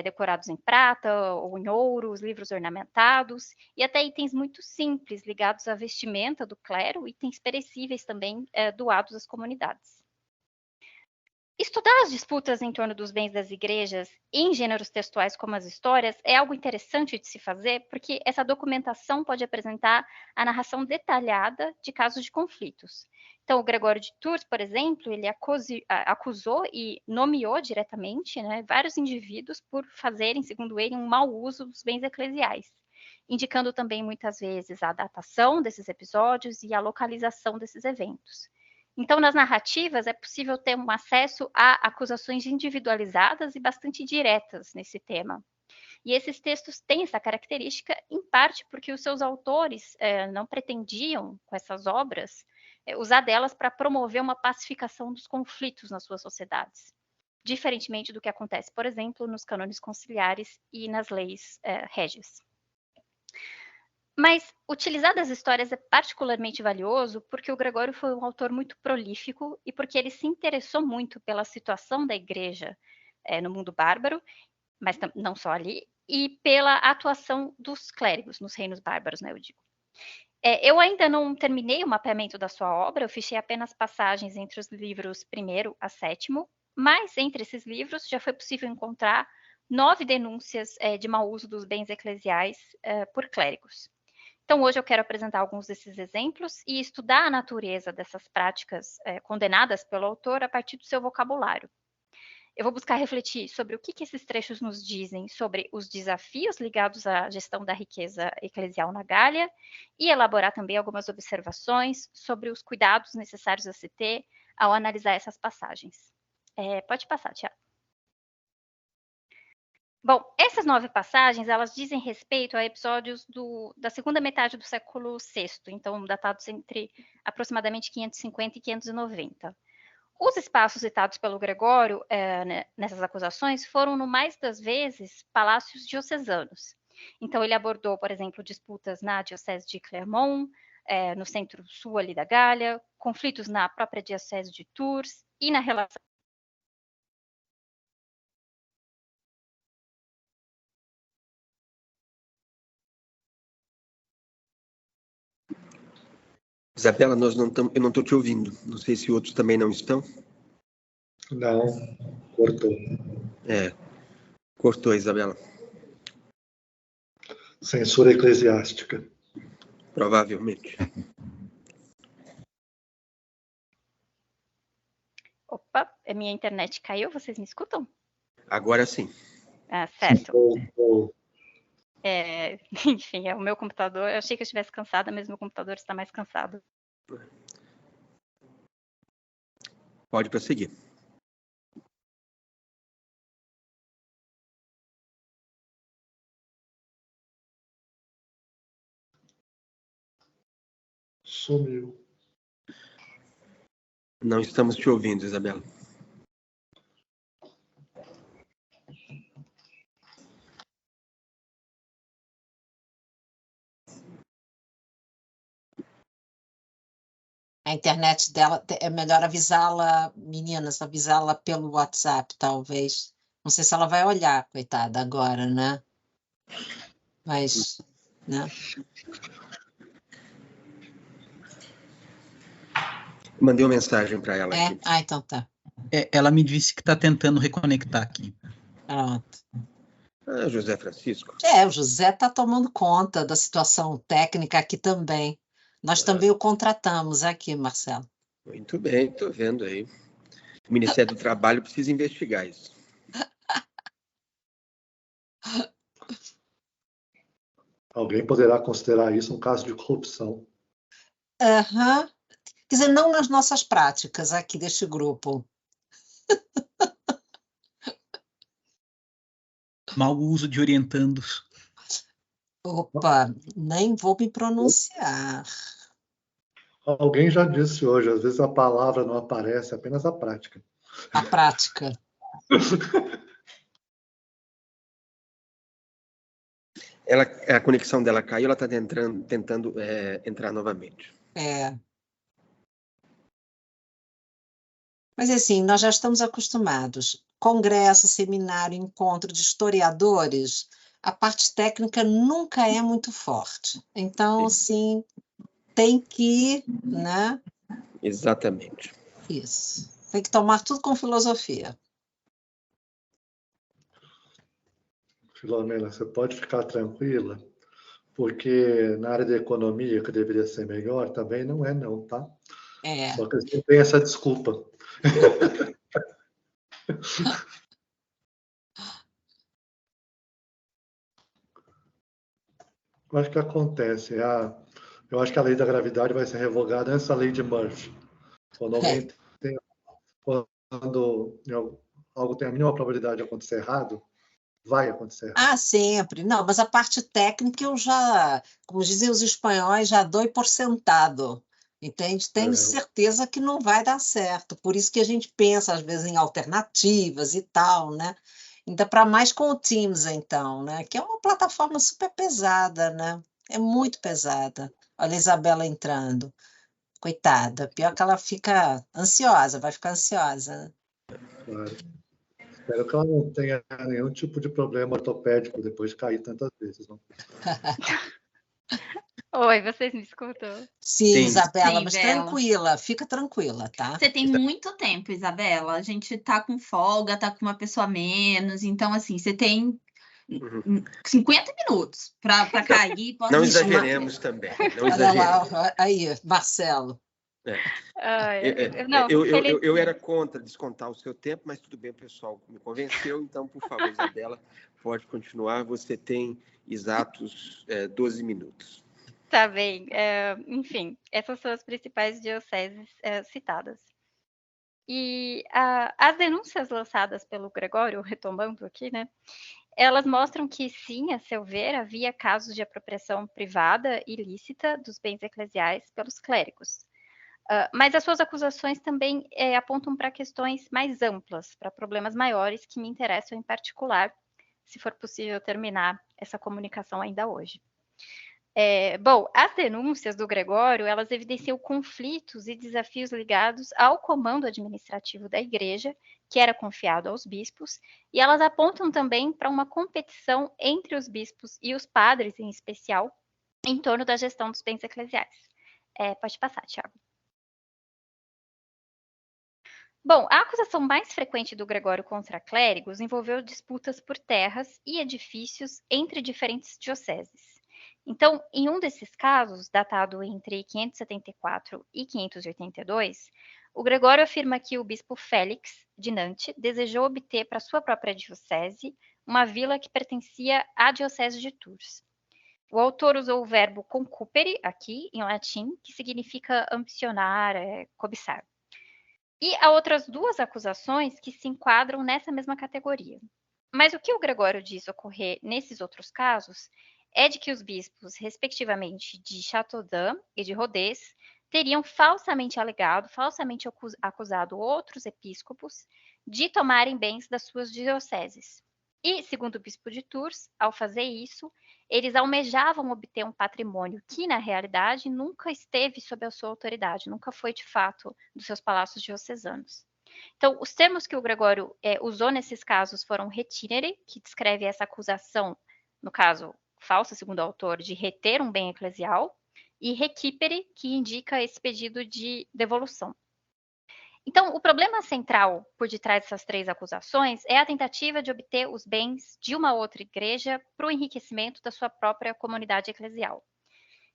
decorados em prata ou em ouro, os livros ornamentados, e até itens muito simples ligados à vestimenta do clero, itens perecíveis também doados às comunidades. Estudar as disputas em torno dos bens das igrejas em gêneros textuais como as histórias é algo interessante de se fazer, porque essa documentação pode apresentar a narração detalhada de casos de conflitos. Então, o Gregório de Tours, por exemplo, ele acusou e nomeou diretamente, né, vários indivíduos por fazerem, segundo ele, um mau uso dos bens eclesiais, indicando também muitas vezes a datação desses episódios e a localização desses eventos. Então, nas narrativas, é possível ter um acesso a acusações individualizadas e bastante diretas nesse tema. E esses textos têm essa característica, em parte porque os seus autores não pretendiam, com essas obras, usar delas para promover uma pacificação dos conflitos nas suas sociedades, diferentemente do que acontece, por exemplo, nos cânones conciliares e nas leis régias. Mas utilizar das histórias é particularmente valioso porque o Gregório foi um autor muito prolífico e porque ele se interessou muito pela situação da igreja no mundo bárbaro, mas não só ali, e pela atuação dos clérigos nos reinos bárbaros, né, eu digo. Eu ainda não terminei o mapeamento da sua obra, eu fichei apenas passagens entre os livros 1º a 7º, mas entre esses livros já foi possível encontrar 9 denúncias de mau uso dos bens eclesiais por clérigos. Então, hoje eu quero apresentar alguns desses exemplos e estudar a natureza dessas práticas condenadas pelo autor a partir do seu vocabulário. Eu vou buscar refletir sobre o que esses trechos nos dizem sobre os desafios ligados à gestão da riqueza eclesial na Gália e elaborar também algumas observações sobre os cuidados necessários a se ter ao analisar essas passagens. Pode passar, Tiago. Bom, essas 9 passagens, elas dizem respeito a episódios da segunda metade do século VI, então datados entre aproximadamente 550 e 590. Os espaços citados pelo Gregório nessas acusações foram, no mais das vezes, palácios diocesanos. Então, ele abordou, por exemplo, disputas na diocese de Clermont, no centro-sul ali da Gália, conflitos na própria diocese de Tours e na relação Isabela, eu não estou te ouvindo. Não sei se outros também não estão. Não, cortou. Cortou, Isabela. Censura eclesiástica. Provavelmente. Opa, a minha internet caiu, vocês me escutam? Agora sim. Ah, certo. Cortou. Enfim, é o meu computador. Eu achei que eu estivesse cansada, mas meu computador está mais cansado. Pode prosseguir. Sumiu. Não estamos te ouvindo, Isabela. A internet dela, é melhor avisá-la, meninas, avisá-la pelo WhatsApp, talvez. Não sei se ela vai olhar, coitada, agora, né? Mas, né? Mandei uma mensagem para ela aqui. Então tá. Ela me disse que está tentando reconectar aqui. Pronto. José Francisco. O José está tomando conta da situação técnica aqui também. Nós também o contratamos aqui, Marcelo. Muito bem, estou vendo aí. O Ministério do Trabalho precisa investigar isso. Alguém poderá considerar isso um caso de corrupção. Quer dizer, não nas nossas práticas aqui deste grupo. Mau uso de orientandos. Opa, nem vou me pronunciar. Alguém já disse hoje, às vezes a palavra não aparece, apenas a prática. A prática. A conexão dela caiu, ela está tentando entrar novamente. Mas assim, nós já estamos acostumados. Congresso, seminário, encontro de historiadores, a parte técnica nunca é muito forte. Então, assim, tem que, né? Exatamente. Isso. Tem que tomar tudo com filosofia. Filomena, você pode ficar tranquila, porque na área da economia, que deveria ser melhor, também não é não, tá? Só que você tem essa desculpa. Eu acho que acontece. Eu acho que a lei da gravidade vai ser revogada nessa lei de Murphy. Quando algo tem a mínima probabilidade de acontecer errado, vai acontecer errado. Sempre. Não, mas a parte técnica eu já, como dizem os espanhóis, já dou por sentado. Entende? Tenho certeza que não vai dar certo. Por isso que a gente pensa, às vezes, em alternativas e tal, né? Ainda para mais com o Teams, então, né? Que é uma plataforma super pesada, né? É muito pesada. Olha a Isabela entrando. Coitada. Pior que ela fica ansiosa, vai ficar ansiosa, né? Claro. Espero que ela não tenha nenhum tipo de problema ortopédico depois de cair tantas vezes. Não? Oi, vocês me escutam? Sim, Isabela, Sim, mas Bela. tranquila, fica tranquila, tá? Você tem muito tempo, Isabela. A gente tá com folga, tá com uma pessoa a menos. Então, assim, você tem 50 minutos para cair. Não exageremos também. Não exageremos. Olha lá, aí, Marcelo. Eu era contra descontar o seu tempo, mas tudo bem, o pessoal me convenceu. Então, por favor, Isabela, pode continuar. Você tem exatos 12 minutos. Tá bem. Enfim, essas são as principais dioceses citadas. E as denúncias lançadas pelo Gregório, retomando aqui, né? Elas mostram que, sim, a seu ver, havia casos de apropriação privada ilícita dos bens eclesiais pelos clérigos. Mas as suas acusações também apontam para questões mais amplas, para problemas maiores que me interessam em particular, se for possível terminar essa comunicação ainda hoje. Bom, as denúncias do Gregório, elas evidenciam conflitos e desafios ligados ao comando administrativo da igreja, que era confiado aos bispos, e elas apontam também para uma competição entre os bispos e os padres, em especial, em torno da gestão dos bens eclesiais. Pode passar, Thiago. Bom, a acusação mais frequente do Gregório contra clérigos envolveu disputas por terras e edifícios entre diferentes dioceses. Então, em um desses casos, datado entre 574 e 582, o Gregório afirma que o bispo Félix de Nantes desejou obter para sua própria diocese uma vila que pertencia à diocese de Tours. O autor usou o verbo concupere, aqui, em latim, que significa ambicionar, cobiçar. E há outras duas acusações que se enquadram nessa mesma categoria. Mas o que o Gregório diz ocorrer nesses outros casos é de que os bispos, respectivamente de Châteaudun e de Rodez, teriam falsamente acusado outros episcopos de tomarem bens das suas dioceses. E, segundo o bispo de Tours, ao fazer isso, eles almejavam obter um patrimônio que, na realidade, nunca esteve sob a sua autoridade, nunca foi, de fato, dos seus palácios diocesanos. Então, os termos que o Gregório usou nesses casos foram retinere, que descreve essa acusação, no caso, falsa, segundo o autor, de reter um bem eclesial, e requipere, que indica esse pedido de devolução. Então, o problema central por detrás dessas 3 acusações é a tentativa de obter os bens de uma outra igreja para o enriquecimento da sua própria comunidade eclesial.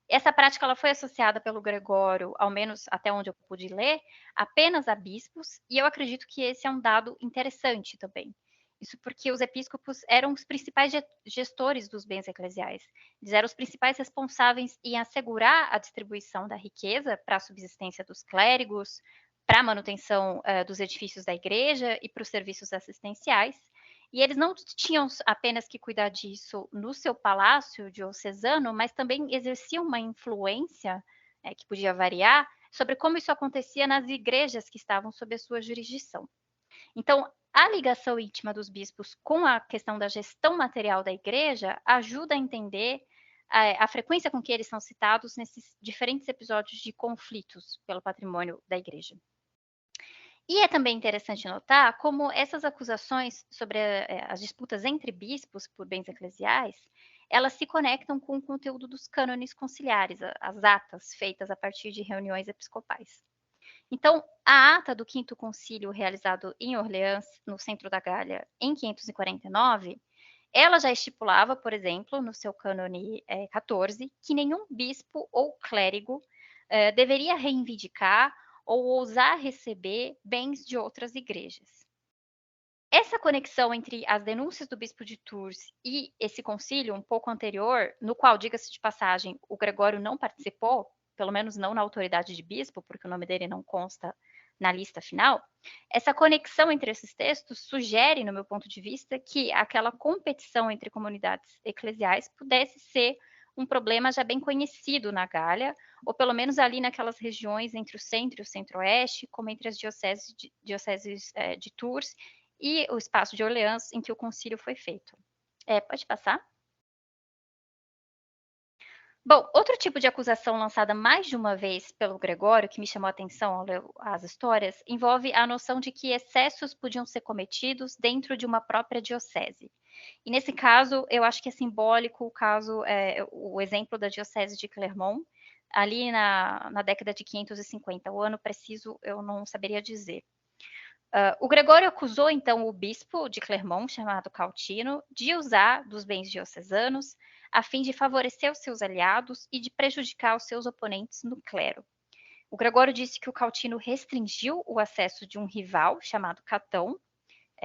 Essa prática ela foi associada pelo Gregório, ao menos até onde eu pude ler, apenas a bispos, e eu acredito que esse é um dado interessante também. Isso porque os episcopos eram os principais gestores dos bens eclesiais. Eles eram os principais responsáveis em assegurar a distribuição da riqueza para a subsistência dos clérigos, para a manutenção dos edifícios da igreja e para os serviços assistenciais. E eles não tinham apenas que cuidar disso no seu palácio diocesano, mas também exerciam uma influência, que podia variar, sobre como isso acontecia nas igrejas que estavam sob a sua jurisdição. Então, a ligação íntima dos bispos com a questão da gestão material da igreja ajuda a entender a frequência com que eles são citados nesses diferentes episódios de conflitos pelo patrimônio da igreja. E é também interessante notar como essas acusações sobre as disputas entre bispos por bens eclesiais, elas se conectam com o conteúdo dos cânones conciliares, as atas feitas a partir de reuniões episcopais. Então, a ata do Quinto Concílio realizado em Orleans, no centro da Gália, em 549, ela já estipulava, por exemplo, no seu cânone 14, que nenhum bispo ou clérigo deveria reivindicar ou ousar receber bens de outras igrejas. Essa conexão entre as denúncias do bispo de Tours e esse concílio um pouco anterior, no qual, diga-se de passagem, o Gregório não participou, pelo menos não na autoridade de bispo, porque o nome dele não consta na lista final, essa conexão entre esses textos sugere, no meu ponto de vista, que aquela competição entre comunidades eclesiais pudesse ser um problema já bem conhecido na Gália, ou pelo menos ali naquelas regiões entre o centro e o centro-oeste, como entre as dioceses de Tours e o espaço de Orleans, em que o concílio foi feito. Pode passar? Bom, outro tipo de acusação lançada mais de uma vez pelo Gregório, que me chamou a atenção ao ler as histórias, envolve a noção de que excessos podiam ser cometidos dentro de uma própria diocese. E nesse caso, eu acho que é simbólico o exemplo da diocese de Clermont, ali na década de 550. O ano preciso eu não saberia dizer. O Gregório acusou, então, o bispo de Clermont, chamado Cautino, de usar dos bens diocesanos a fim de favorecer os seus aliados e de prejudicar os seus oponentes no clero. O Gregório disse que o Cautino restringiu o acesso de um rival, chamado Catão,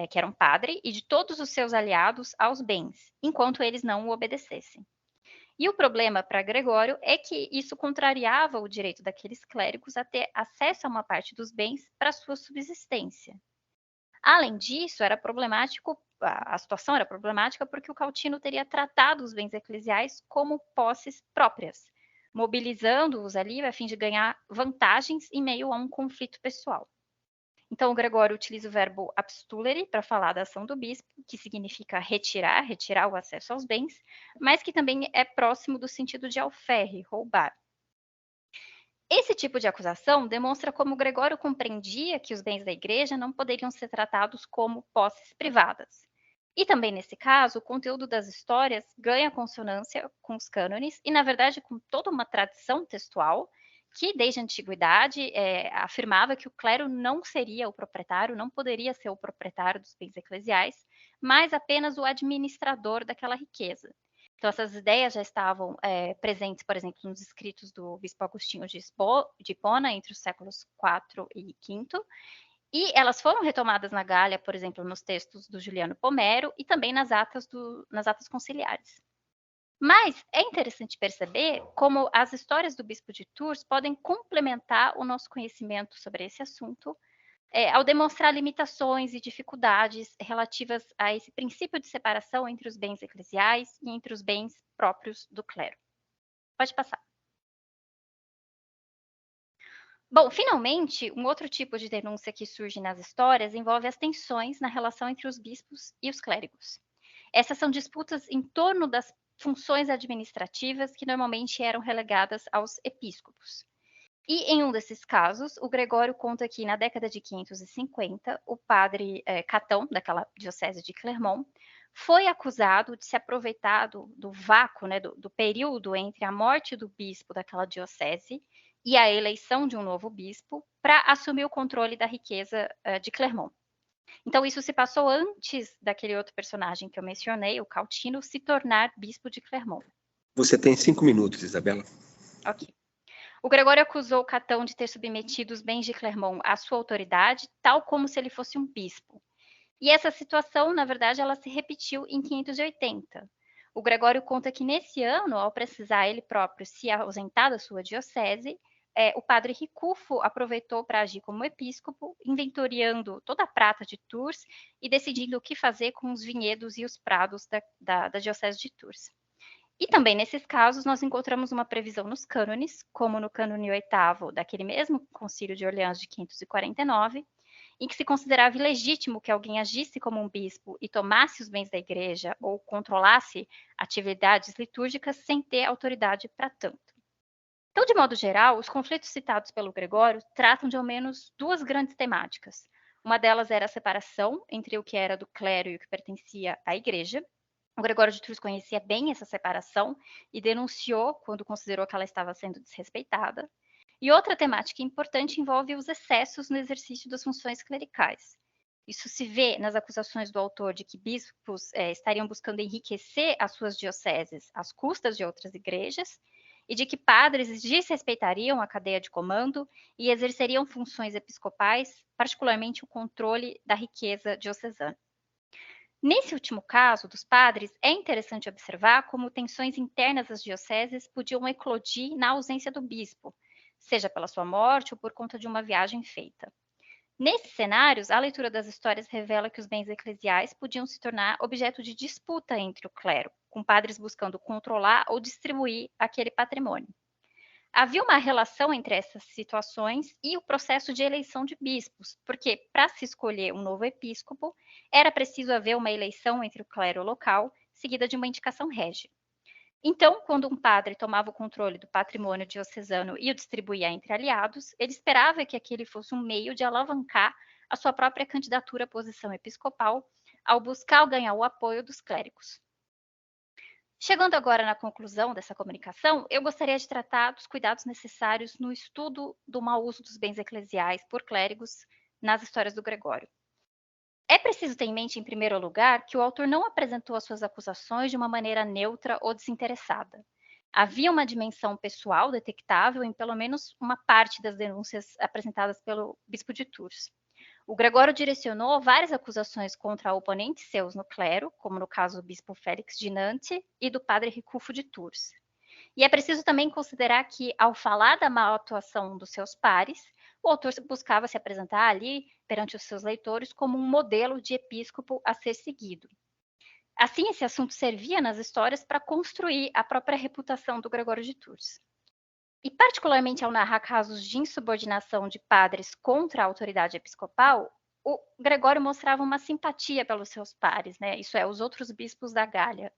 que era um padre, e de todos os seus aliados aos bens, enquanto eles não o obedecessem. E o problema para Gregório é que isso contrariava o direito daqueles clérigos a ter acesso a uma parte dos bens para sua subsistência. Além disso, a situação era problemática porque o Cautino teria tratado os bens eclesiais como posses próprias, mobilizando-os ali a fim de ganhar vantagens em meio a um conflito pessoal. Então, o Gregório utiliza o verbo abstulere para falar da ação do bispo, que significa retirar o acesso aos bens, mas que também é próximo do sentido de alferre, roubar. Esse tipo de acusação demonstra como Gregório compreendia que os bens da igreja não poderiam ser tratados como posses privadas. E também, nesse caso, o conteúdo das histórias ganha consonância com os cânones e, na verdade, com toda uma tradição textual que, desde a antiguidade, afirmava que o clero não seria o proprietário, não poderia ser o proprietário dos bens eclesiais, mas apenas o administrador daquela riqueza. Então, essas ideias já estavam presentes, por exemplo, nos escritos do bispo Agostinho de Hipona, entre os séculos IV e V, e elas foram retomadas na Gália, por exemplo, nos textos do Juliano Pomero e também nas atas conciliares. Mas é interessante perceber como as histórias do bispo de Tours podem complementar o nosso conhecimento sobre esse assunto, ao demonstrar limitações e dificuldades relativas a esse princípio de separação entre os bens eclesiais e entre os bens próprios do clero. Pode passar. Bom, finalmente, um outro tipo de denúncia que surge nas histórias envolve as tensões na relação entre os bispos e os clérigos. Essas são disputas em torno das funções administrativas que normalmente eram relegadas aos episcopos. E em um desses casos, o Gregório conta que na década de 550, o padre Catão, daquela diocese de Clermont, foi acusado de se aproveitar do vácuo, né, do período entre a morte do bispo daquela diocese e a eleição de um novo bispo para assumir o controle da riqueza de Clermont. Então, isso se passou antes daquele outro personagem que eu mencionei, o Cautino, se tornar bispo de Clermont. Você tem 5 minutos, Isabela. Ok. O Gregório acusou Catão de ter submetido os bens de Clermont à sua autoridade, tal como se ele fosse um bispo. E essa situação, na verdade, ela se repetiu em 580. O Gregório conta que nesse ano, ao precisar ele próprio se ausentar da sua diocese, o padre Ricufo aproveitou para agir como episcopo, inventoriando toda a prata de Tours e decidindo o que fazer com os vinhedos e os prados da diocese de Tours. E também nesses casos nós encontramos uma previsão nos cânones, como no cânone 8º daquele mesmo concílio de Orleans de 549, em que se considerava ilegítimo que alguém agisse como um bispo e tomasse os bens da igreja ou controlasse atividades litúrgicas sem ter autoridade para tanto. Então, de modo geral, os conflitos citados pelo Gregório tratam de ao menos duas grandes temáticas. Uma delas era a separação entre o que era do clero e o que pertencia à igreja. O Gregório de Tours conhecia bem essa separação e denunciou quando considerou que ela estava sendo desrespeitada. E outra temática importante envolve os excessos no exercício das funções clericais. Isso se vê nas acusações do autor de que bispos estariam buscando enriquecer as suas dioceses às custas de outras igrejas e de que padres desrespeitariam a cadeia de comando e exerceriam funções episcopais, particularmente o controle da riqueza diocesana. Nesse último caso, dos padres, é interessante observar como tensões internas das dioceses podiam eclodir na ausência do bispo, seja pela sua morte ou por conta de uma viagem feita. Nesses cenários, a leitura das histórias revela que os bens eclesiais podiam se tornar objeto de disputa entre o clero, com padres buscando controlar ou distribuir aquele patrimônio. Havia uma relação entre essas situações e o processo de eleição de bispos, porque para se escolher um novo episcopo, era preciso haver uma eleição entre o clero local, seguida de uma indicação régia. Então, quando um padre tomava o controle do patrimônio diocesano e o distribuía entre aliados, ele esperava que aquele fosse um meio de alavancar a sua própria candidatura à posição episcopal, ao buscar ganhar o apoio dos clérigos. Chegando agora na conclusão dessa comunicação, eu gostaria de tratar dos cuidados necessários no estudo do mau uso dos bens eclesiais por clérigos nas histórias do Gregório. É preciso ter em mente, em primeiro lugar, que o autor não apresentou as suas acusações de uma maneira neutra ou desinteressada. Havia uma dimensão pessoal detectável em pelo menos uma parte das denúncias apresentadas pelo bispo de Tours. O Gregório direcionou várias acusações contra oponentes seus no clero, como no caso do bispo Félix de Nantes e do padre Ricufo de Tours. E é preciso também considerar que, ao falar da má atuação dos seus pares, o autor buscava se apresentar ali, perante os seus leitores, como um modelo de episcopo a ser seguido. Assim, esse assunto servia nas histórias para construir a própria reputação do Gregório de Tours. E, particularmente ao narrar casos de insubordinação de padres contra a autoridade episcopal, o Gregório mostrava uma simpatia pelos seus pares, né? Isso é, os outros bispos da Gália.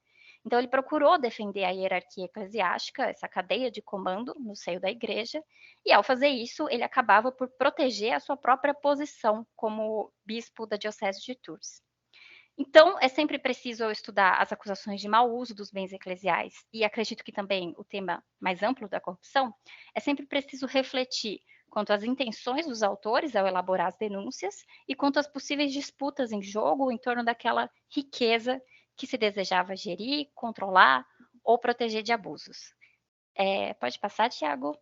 Então, ele procurou defender a hierarquia eclesiástica, essa cadeia de comando no seio da igreja, e ao fazer isso, ele acabava por proteger a sua própria posição como bispo da diocese de Tours. Então, é sempre preciso estudar as acusações de mau uso dos bens eclesiais, e acredito que também o tema mais amplo da corrupção, é sempre preciso refletir quanto às intenções dos autores ao elaborar as denúncias e quanto às possíveis disputas em jogo em torno daquela riqueza que se desejava gerir, controlar ou proteger de abusos. Pode passar, Tiago?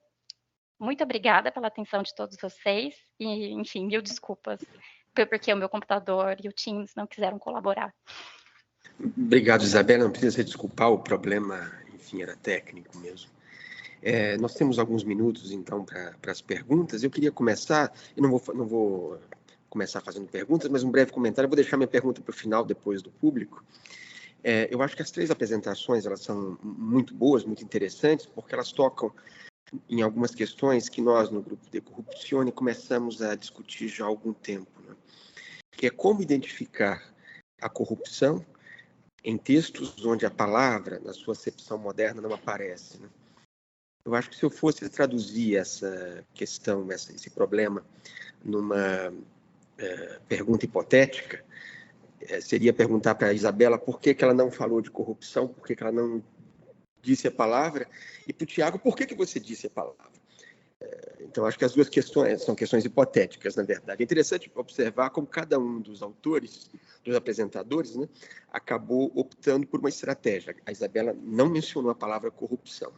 Muito obrigada pela atenção de todos vocês e, enfim, mil desculpas porque o meu computador e o Teams não quiseram colaborar. Obrigado, Isabela. Não precisa se desculpar, o problema, enfim, era técnico mesmo. Nós temos alguns minutos, então, para as perguntas. Eu queria começar, eu não vou começar fazendo perguntas, mas um breve comentário. Eu vou deixar minha pergunta para o final, depois do público. Eu acho que as 3 apresentações, elas são muito boas, muito interessantes, porque elas tocam em algumas questões que nós, no grupo de Corruptione, começamos a discutir já há algum tempo, né? Que é como identificar a corrupção em textos onde a palavra, na sua acepção moderna, não aparece, né? Eu acho que se eu fosse traduzir essa questão, esse problema, numa pergunta hipotética, seria perguntar para a Isabela por que ela não falou de corrupção, por que ela não disse a palavra, e para o Tiago, por que você disse a palavra? Então, acho que as duas questões são questões hipotéticas, na verdade. É interessante observar como cada um dos autores, dos apresentadores, né, acabou optando por uma estratégia. A Isabela não mencionou a palavra corrupção.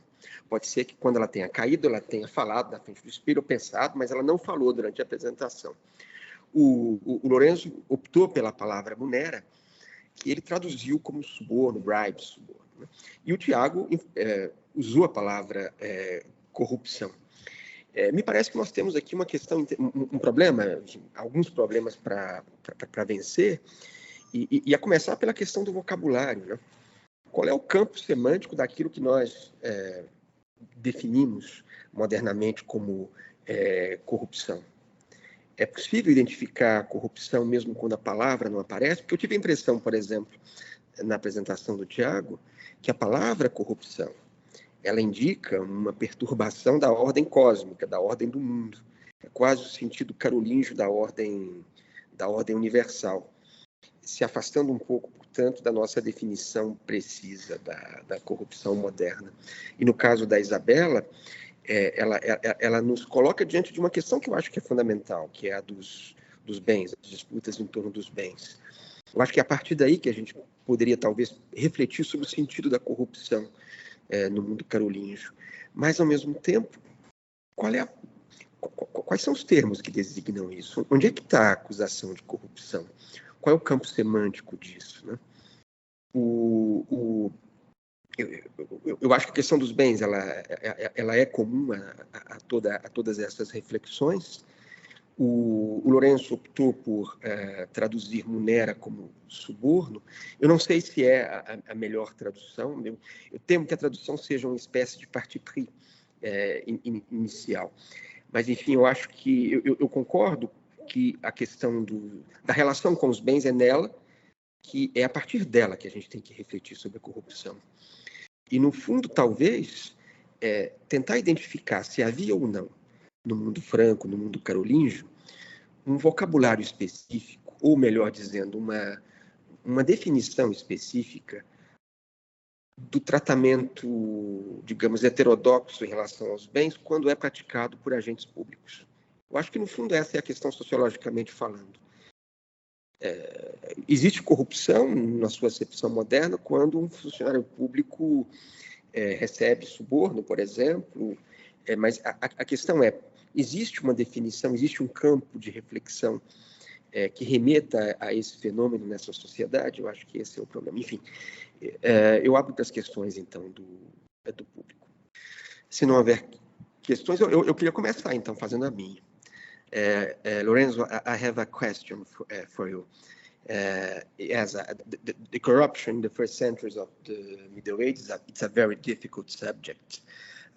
Pode ser que quando ela tenha caído, ela tenha falado na frente do espelho, ou pensado, mas ela não falou durante a apresentação. O Lourenço optou pela palavra munera, que ele traduziu como suborno, bribe, suborno. Né? E o Tiago usou a palavra corrupção. Me parece que nós temos aqui uma questão, um problema, alguns problemas para vencer, e a começar pela questão do vocabulário. Né? Qual é o campo semântico daquilo que nós definimos modernamente como corrupção? É possível identificar a corrupção mesmo quando a palavra não aparece? Porque eu tive a impressão, por exemplo, na apresentação do Tiago, que a palavra corrupção, ela indica uma perturbação da ordem cósmica, da ordem do mundo. É quase o sentido carolíngio da ordem universal, se afastando um pouco, portanto, da nossa definição precisa da corrupção moderna. E no caso da Isabela, ela nos coloca diante de uma questão que eu acho que é fundamental, que é a dos bens, as disputas em torno dos bens. Eu acho que é a partir daí que a gente poderia, talvez, refletir sobre o sentido da corrupção no mundo carolíngio. Mas, ao mesmo tempo, quais são os termos que designam isso? Onde é que está a acusação de corrupção? Qual é o campo semântico disso? Né? Eu acho que a questão dos bens ela é comum a todas essas reflexões. O Lourenço optou por traduzir munera como suborno. Eu não sei se é a melhor tradução. Eu temo que a tradução seja uma espécie de parti pris inicial. Mas, enfim, eu acho que eu concordo que a questão da relação com os bens é nela, que é a partir dela que a gente tem que refletir sobre a corrupção. E, no fundo, talvez, tentar identificar se havia ou não, no mundo franco, no mundo carolíngio, um vocabulário específico, ou melhor dizendo, uma definição específica do tratamento, digamos, heterodoxo em relação aos bens quando é praticado por agentes públicos. Eu acho que, no fundo, essa é a questão sociologicamente falando. Existe corrupção, na sua acepção moderna, quando um funcionário público recebe suborno, por exemplo, mas a questão é, existe uma definição, existe um campo de reflexão que remeta a esse fenômeno nessa sociedade? Eu acho que esse é o problema. Enfim, eu abro para as questões, então, do público. Se não houver questões, eu queria começar, então, fazendo a minha. Lorenzo, I have a question for you. Yes, the corruption in the first centuries of the Middle Ages, it's a very difficult subject.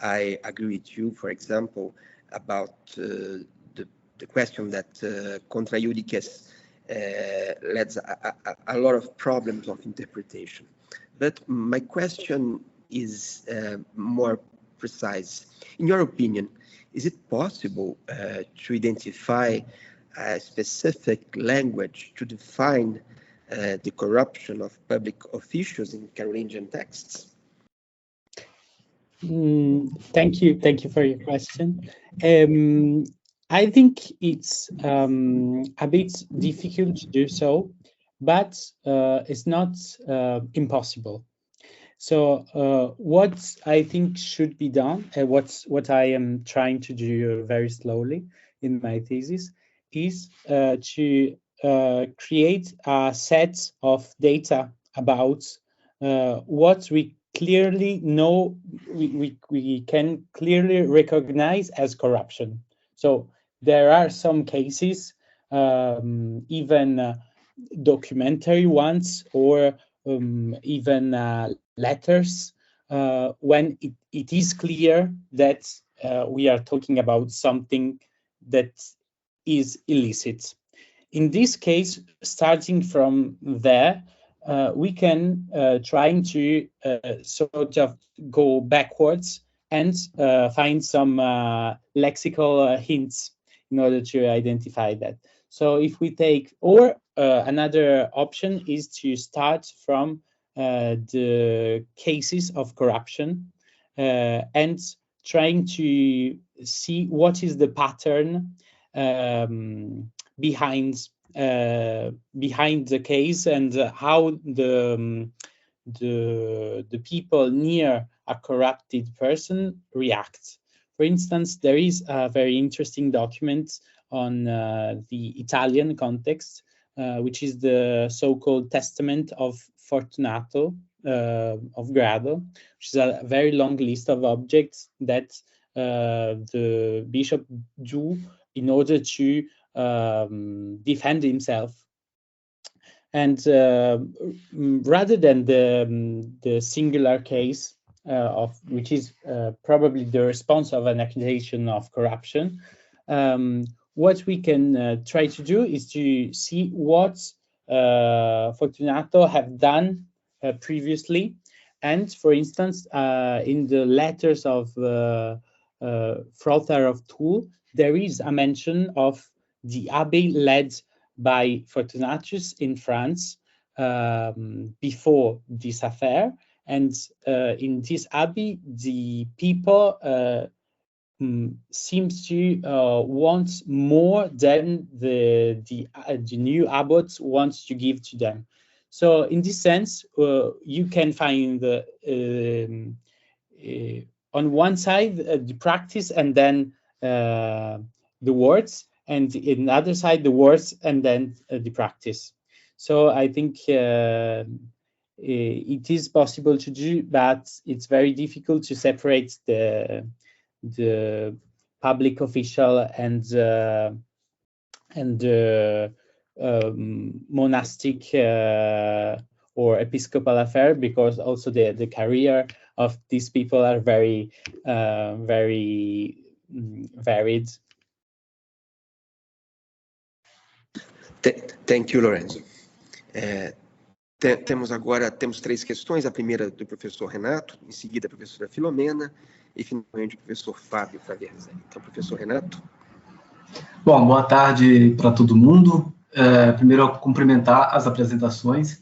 I agree with you, for example, about the question that contra judices leads a lot of problems of interpretation. But my question is more precise. In your opinion, is it possible to identify a specific language to define the corruption of public officials in Carolingian texts? Thank you for your question. I think it's a bit difficult to do so, but it's not impossible. So what I think should be done, and what I am trying to do very slowly in my thesis, is to create a set of data about what we clearly know, we can clearly recognize as corruption. So there are some cases, even documentary ones, or even letters, when it is clear that we are talking about something that is illicit. In this case, starting from there, we can trying to sort of go backwards and find some lexical hints in order to identify that. So if we take, or another option is to start from the cases of corruption and trying to see what is the pattern behind the case, and how the people near a corrupted person react. For instance, there is a very interesting document on the Italian context, which is the so-called Testament of Fortunato of Grado, which is a very long list of objects that the bishop drew in order to defend himself. And rather than the singular case of which is probably the response of an accusation of corruption, what we can try to do is to see what Fortunato have done previously. And for instance, in the letters of Frother of Toul, there is a mention of the abbey led by Fortunatus in France before this affair. And in this abbey, the people seems to want more than the new abbot wants to give to them. So in this sense, you can find on one side the practice and then the words, and in the other side the words and then the practice. So I think it is possible to do, but it's very difficult to separate the public official and monastic or episcopal affair, because also the career of these people are very varied. Thank you, Lorenzo. Temos 3 questões, a primeira do professor Renato, em seguida a professora Filomena e finalmente o professor Fábio Fraverzelli. Então, professor Renato. Bom, boa tarde para todo mundo. Primeiro, eu cumprimentar as apresentações.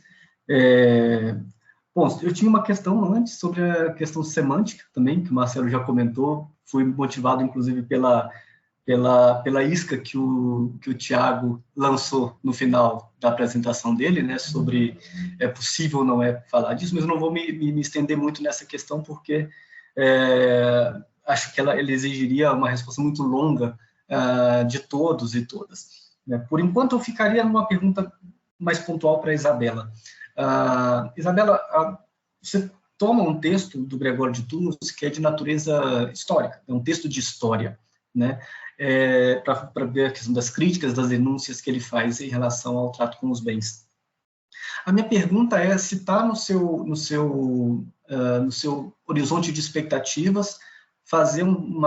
Bom, eu tinha uma questão antes sobre a questão semântica também, que o Marcelo já comentou. Fui motivado, inclusive, pela isca que o Tiago lançou no final da apresentação dele, né, sobre é possível ou não é falar disso, mas eu não vou me estender muito nessa questão, porque acho que ele exigiria uma resposta muito longa de todos e todas. Por enquanto, eu ficaria numa pergunta mais pontual para a Isabela. Isabela, você toma um texto do Gregório de Tours que é de natureza histórica, é um texto de história, né, para ver a questão das críticas, das denúncias que ele faz em relação ao trato com os bens. A minha pergunta é se está no seu horizonte de expectativas fazer um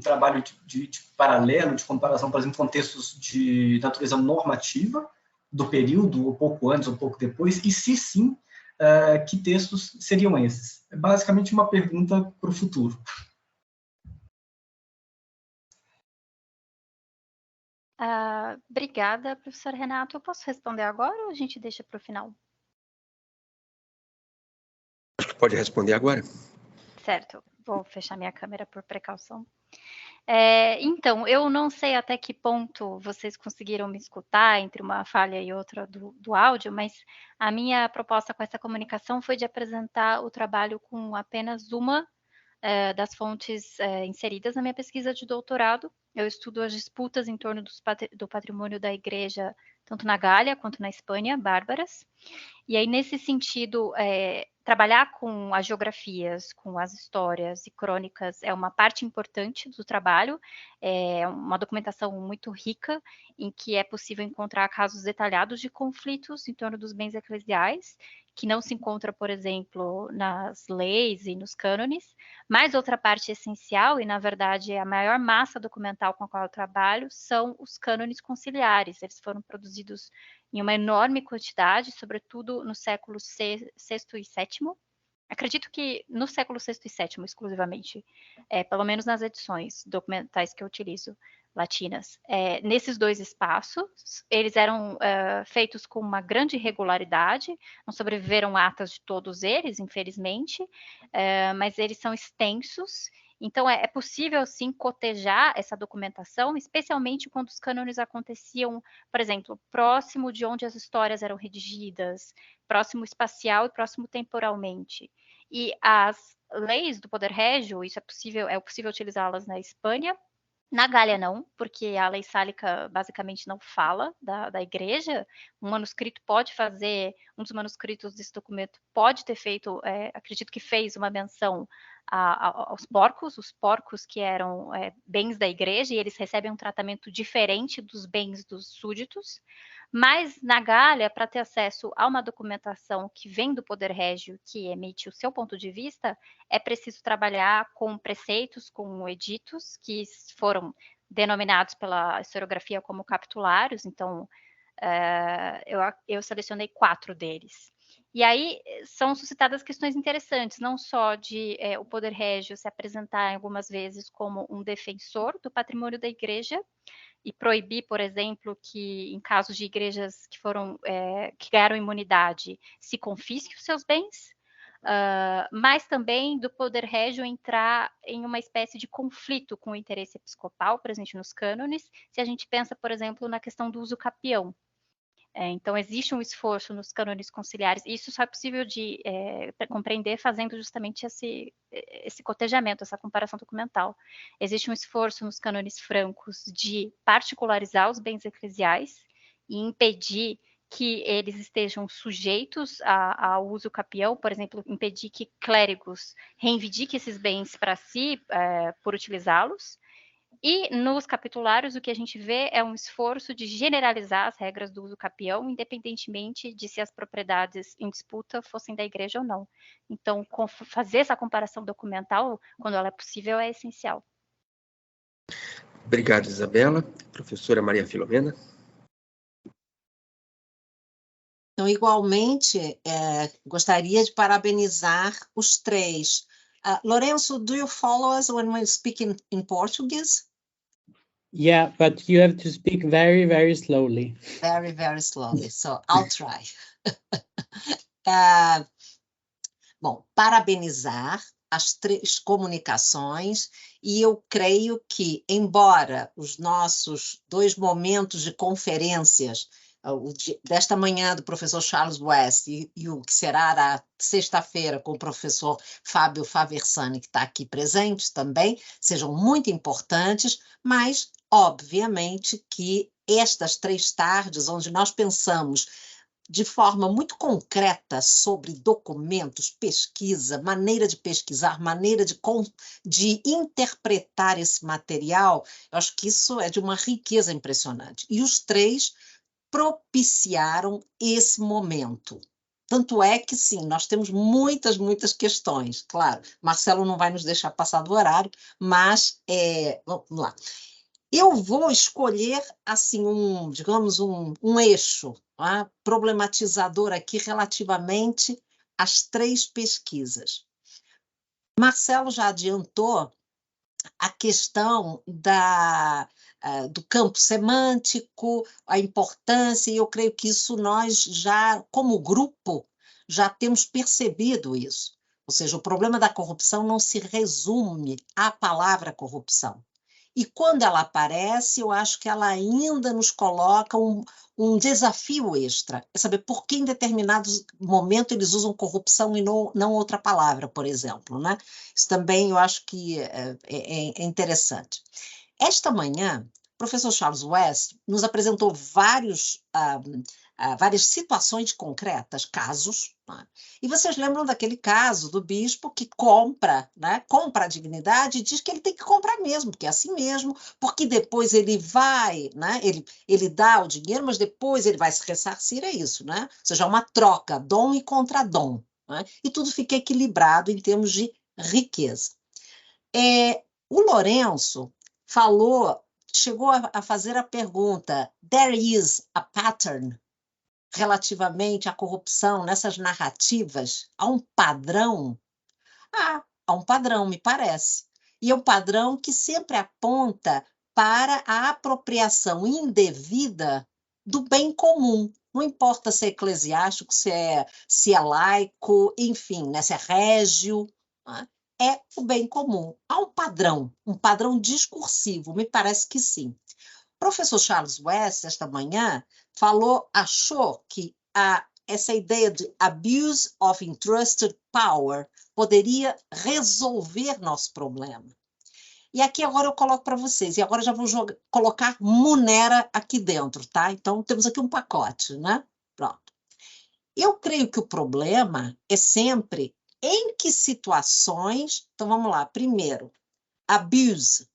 trabalho de paralelo, de comparação, por exemplo, com textos de natureza normativa do período, ou pouco antes, ou pouco depois, e se sim, que textos seriam esses? É basicamente uma pergunta para o futuro. Obrigada, professor Renato. Eu posso responder agora ou a gente deixa para o final? Acho que pode responder agora. Certo, vou fechar minha câmera por precaução. Então, eu não sei até que ponto vocês conseguiram me escutar entre uma falha e outra do áudio, mas a minha proposta com essa comunicação foi de apresentar o trabalho com apenas uma das fontes inseridas na minha pesquisa de doutorado. Eu estudo as disputas em torno do patrimônio da igreja, tanto na Gália quanto na Espanha, bárbaras. E aí, nesse sentido, trabalhar com as geografias, com as histórias e crônicas é uma parte importante do trabalho, é uma documentação muito rica, em que é possível encontrar casos detalhados de conflitos em torno dos bens eclesiais, que não se encontra, por exemplo, nas leis e nos cânones, mas outra parte essencial, e na verdade a maior massa documental com a qual eu trabalho, são os cânones conciliares. Eles foram produzidos em uma enorme quantidade, sobretudo no século VI e VII. Acredito que no século VI e VII exclusivamente, pelo menos nas edições documentais que eu utilizo. latinas. Nesses 2 espaços, eles eram feitos com uma grande regularidade, não sobreviveram atas de todos eles, infelizmente, mas eles são extensos, então é possível, sim, cotejar essa documentação, especialmente quando os cânones aconteciam, por exemplo, próximo de onde as histórias eram redigidas, próximo espacial e próximo temporalmente. E as leis do Poder Régio, isso é possível utilizá-las na Espanha. Na Gália não, porque a lei sálica basicamente não fala da igreja. Um dos manuscritos desse documento pode ter feito, acredito que fez uma menção aos porcos, os porcos que eram bens da igreja, e eles recebem um tratamento diferente dos bens dos súditos. Mas na Gália, para ter acesso a uma documentação que vem do Poder Régio, que emite o seu ponto de vista, é preciso trabalhar com preceitos, com editos, que foram denominados pela historiografia como capitulários. Então, eu selecionei 4 deles. E aí são suscitadas questões interessantes, não só de o Poder Régio se apresentar algumas vezes como um defensor do patrimônio da igreja, e proibir, por exemplo, que em casos de igrejas que ganharam imunidade, se confisque os seus bens, mas também do Poder Régio entrar em uma espécie de conflito com o interesse episcopal presente nos cânones, se a gente pensa, por exemplo, na questão do uso capião. Então, existe um esforço nos cânones conciliares, e isso só é possível de compreender fazendo justamente esse cotejamento, essa comparação documental. Existe um esforço nos cânones francos de particularizar os bens eclesiais e impedir que eles estejam sujeitos ao uso capião, por exemplo, impedir que clérigos reivindiquem esses bens para si por utilizá-los. E nos capitulários, o que a gente vê é um esforço de generalizar as regras do uso capião, independentemente de se as propriedades em disputa fossem da igreja ou não. Então, fazer essa comparação documental, quando ela é possível, é essencial. Obrigado, Isabela. Professora Maria Filomena. Então, igualmente, gostaria de parabenizar os 3. Lourenço, do you follow us when we speak in Portuguese? Yeah, but you have to speak very, very slowly. Very, very slowly. So I'll try. Bom, parabenizar as 3 comunicações, e eu creio que, embora os nossos 2 momentos de conferências, desta manhã do professor Charles West e o que será na sexta-feira com o professor Fábio Faversani, que está aqui presente também, sejam muito importantes, mas, obviamente, que estas 3 tardes, onde nós pensamos de forma muito concreta sobre documentos, pesquisa, maneira de pesquisar, maneira de interpretar esse material, eu acho que isso é de uma riqueza impressionante. E os 3 propiciaram esse momento. Tanto é que, sim, nós temos muitas, muitas questões. Claro, Marcelo não vai nos deixar passar do horário, mas, vamos lá. Eu vou escolher, assim, digamos, um eixo problematizador aqui relativamente às 3 pesquisas. Marcelo já adiantou a questão do campo semântico, a importância, e eu creio que isso nós já, como grupo, já temos percebido isso. Ou seja, o problema da corrupção não se resume à palavra corrupção. E quando ela aparece, eu acho que ela ainda nos coloca um desafio extra, é saber por que em determinados momentos eles usam corrupção e não outra palavra, por exemplo, né? Isso também eu acho que é interessante. Esta manhã, o professor Charles West nos apresentou várias situações concretas, casos, né? E vocês lembram daquele caso do bispo que compra a dignidade e diz que ele tem que comprar mesmo, porque é assim mesmo, porque depois ele vai, né? Ele dá o dinheiro, mas depois ele vai se ressarcir, é isso, né? Ou seja, uma troca, dom e contradom, né? E tudo fica equilibrado em termos de riqueza. O Lourenço chegou a fazer a pergunta, there is a pattern, relativamente à corrupção nessas narrativas, há um padrão? Há um padrão, me parece. E é um padrão que sempre aponta para a apropriação indevida do bem comum. Não importa se é eclesiástico, se é laico, enfim, né, se é régio, né? É o bem comum. Há um padrão discursivo, me parece que sim. O professor Charles West, esta manhã, achou que essa ideia de abuse of entrusted power poderia resolver nosso problema. E aqui agora eu coloco para vocês, e agora já vou colocar Munera aqui dentro, tá? Então temos aqui um pacote, né? Pronto. Eu creio que o problema é sempre em que situações... Então vamos lá, primeiro, abuse.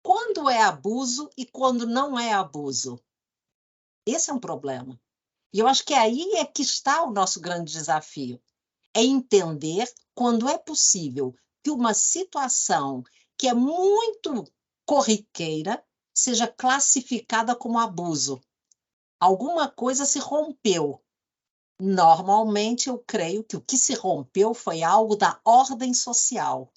Quando é abuso e quando não é abuso? Esse é um problema. E eu acho que aí é que está o nosso grande desafio. É entender quando é possível que uma situação que é muito corriqueira seja classificada como abuso. Alguma coisa se rompeu. Normalmente, eu creio que o que se rompeu foi algo da ordem social.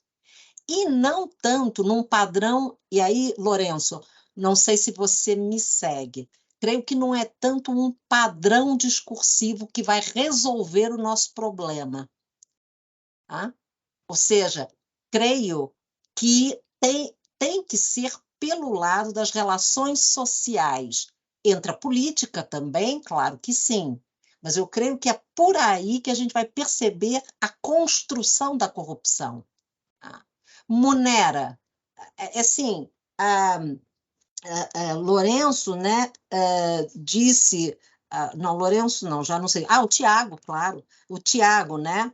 E não tanto num padrão... E aí, Lourenço, não sei se você me segue. Creio que não é tanto um padrão discursivo que vai resolver o nosso problema. Tá? Ou seja, creio que tem que ser pelo lado das relações sociais. Entre a política também, claro que sim. Mas eu creio que é por aí que a gente vai perceber a construção da corrupção. Tá? Munera, assim, Lourenço, né, disse... não, Lourenço não, já não sei. O Tiago, claro. O Tiago, né?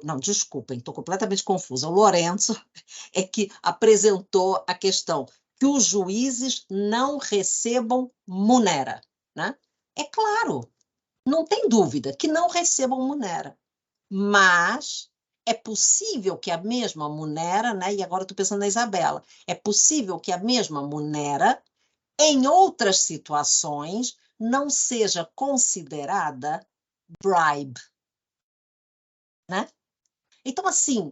Não, desculpem, estou completamente confusa. O Lourenço é que apresentou a questão que os juízes não recebam munera, né? É claro, não tem dúvida que não recebam munera, mas é possível que a mesma munera, né? E agora estou pensando na Isabela, é possível que a mesma munera, em outras situações, não seja considerada bribe. Né? Então, assim,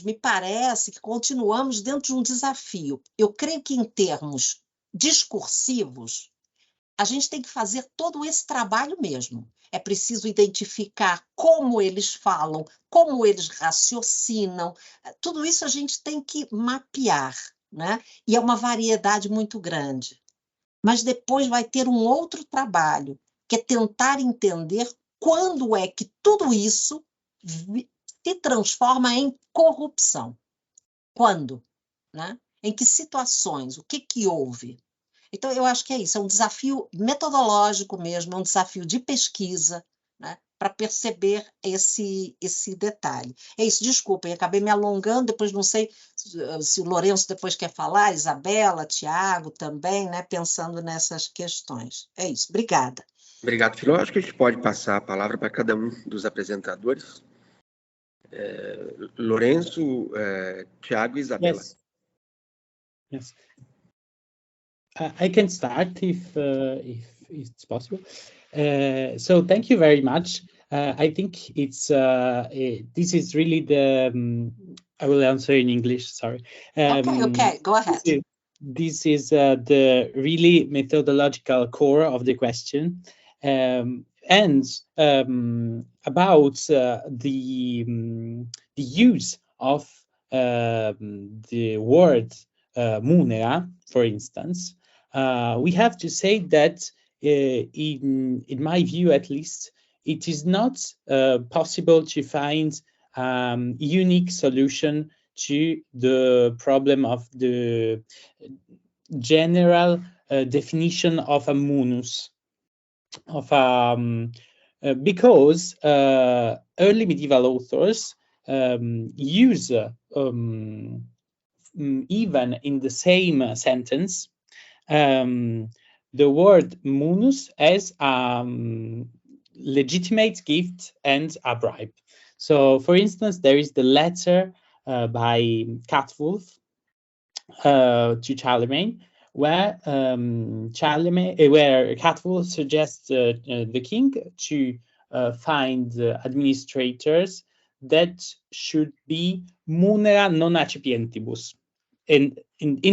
me parece que continuamos dentro de um desafio. Eu creio que, em termos discursivos, a gente tem que fazer todo esse trabalho mesmo. É preciso identificar como eles falam, como eles raciocinam. Tudo isso a gente tem que mapear, né? E é uma variedade muito grande. Mas depois vai ter um outro trabalho, que é tentar entender quando é que tudo isso se transforma em corrupção. Quando? Né? Em que situações? O que houve? Então, eu acho que é isso, é um desafio metodológico mesmo, é um desafio de pesquisa, né, para perceber esse detalhe. É isso, desculpem, acabei me alongando, depois não sei se o Lourenço depois quer falar, Isabela, Tiago também, né, pensando nessas questões. É isso, obrigada. Obrigado, Filó. Acho que a gente pode passar a palavra para cada um dos apresentadores. Lourenço, Tiago e Isabela. Yes. I can start if it's possible. So thank you very much. I think it's this is really the. I will answer in English. Sorry. Okay. Go ahead. This is the really methodological core of the question, and about the use of the word munera, for instance. We have to say that, in my view at least, it is not possible to find unique solution to the problem of the general definition of a munus, because early medieval authors use even in the same sentence the word munus as legitimate gift and a bribe. So, for instance, there is the letter by Catwulf to Charlemagne, where Catwulf suggests the king to find administrators that should be munera non accipientibus. In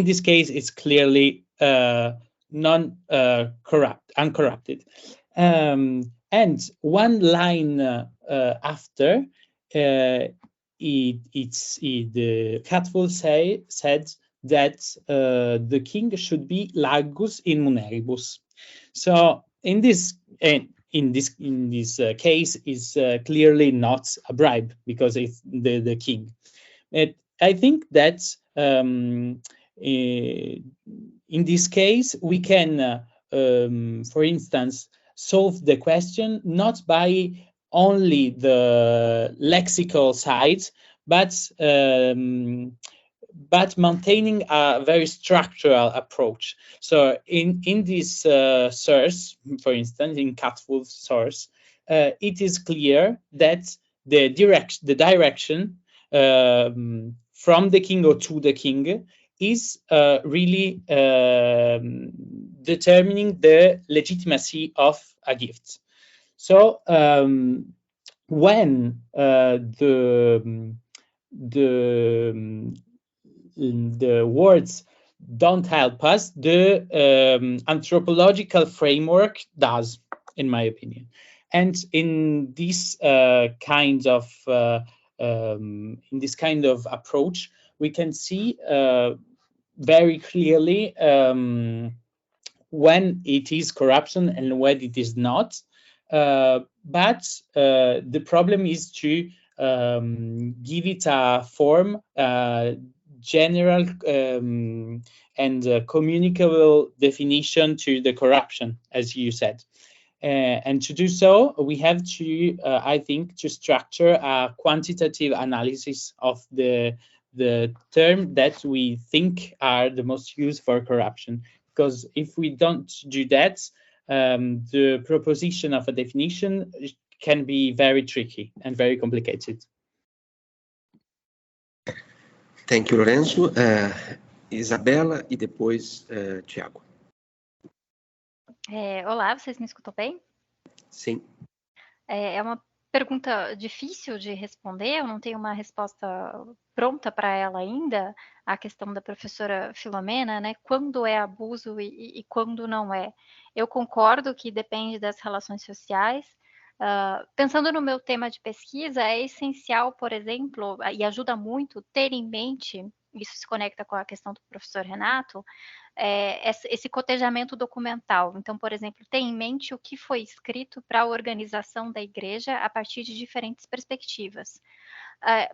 this case, it's clearly uncorrupted. And one line after, the Catful said that the king should be largus in muneribus. So in this case, is clearly not a bribe because it's the king. I think that in this case we can, for instance, solve the question not by only the lexical side, but maintaining a very structural approach. So in this source, for instance, in Catful's source, it is clear that the direction from the king or to the king is really determining the legitimacy of a gift. So when the words don't help us, the anthropological framework does, in my opinion. And in this kind of approach, we can see very clearly when it is corruption and when it is not. But the problem is to give it a form, general and communicable definition to the corruption, as you said. And to do so, we have to, I think, to structure a quantitative analysis of the term that we think are the most used for corruption. Because if we don't do that, the proposition of a definition can be very tricky and very complicated. Thank you, Lourenço. Isabela e depois Tiago. Olá, vocês me escutam bem? Sim. É uma pergunta difícil de responder, eu não tenho uma resposta pronta para ela ainda, a questão da professora Filomena, né? Quando é abuso e quando não é. Eu concordo que depende das relações sociais. Pensando no meu tema de pesquisa, é essencial, por exemplo, e ajuda muito ter em mente, isso se conecta com a questão do professor Renato, esse cotejamento documental. Então, por exemplo, ter em mente o que foi escrito para a organização da igreja a partir de diferentes perspectivas.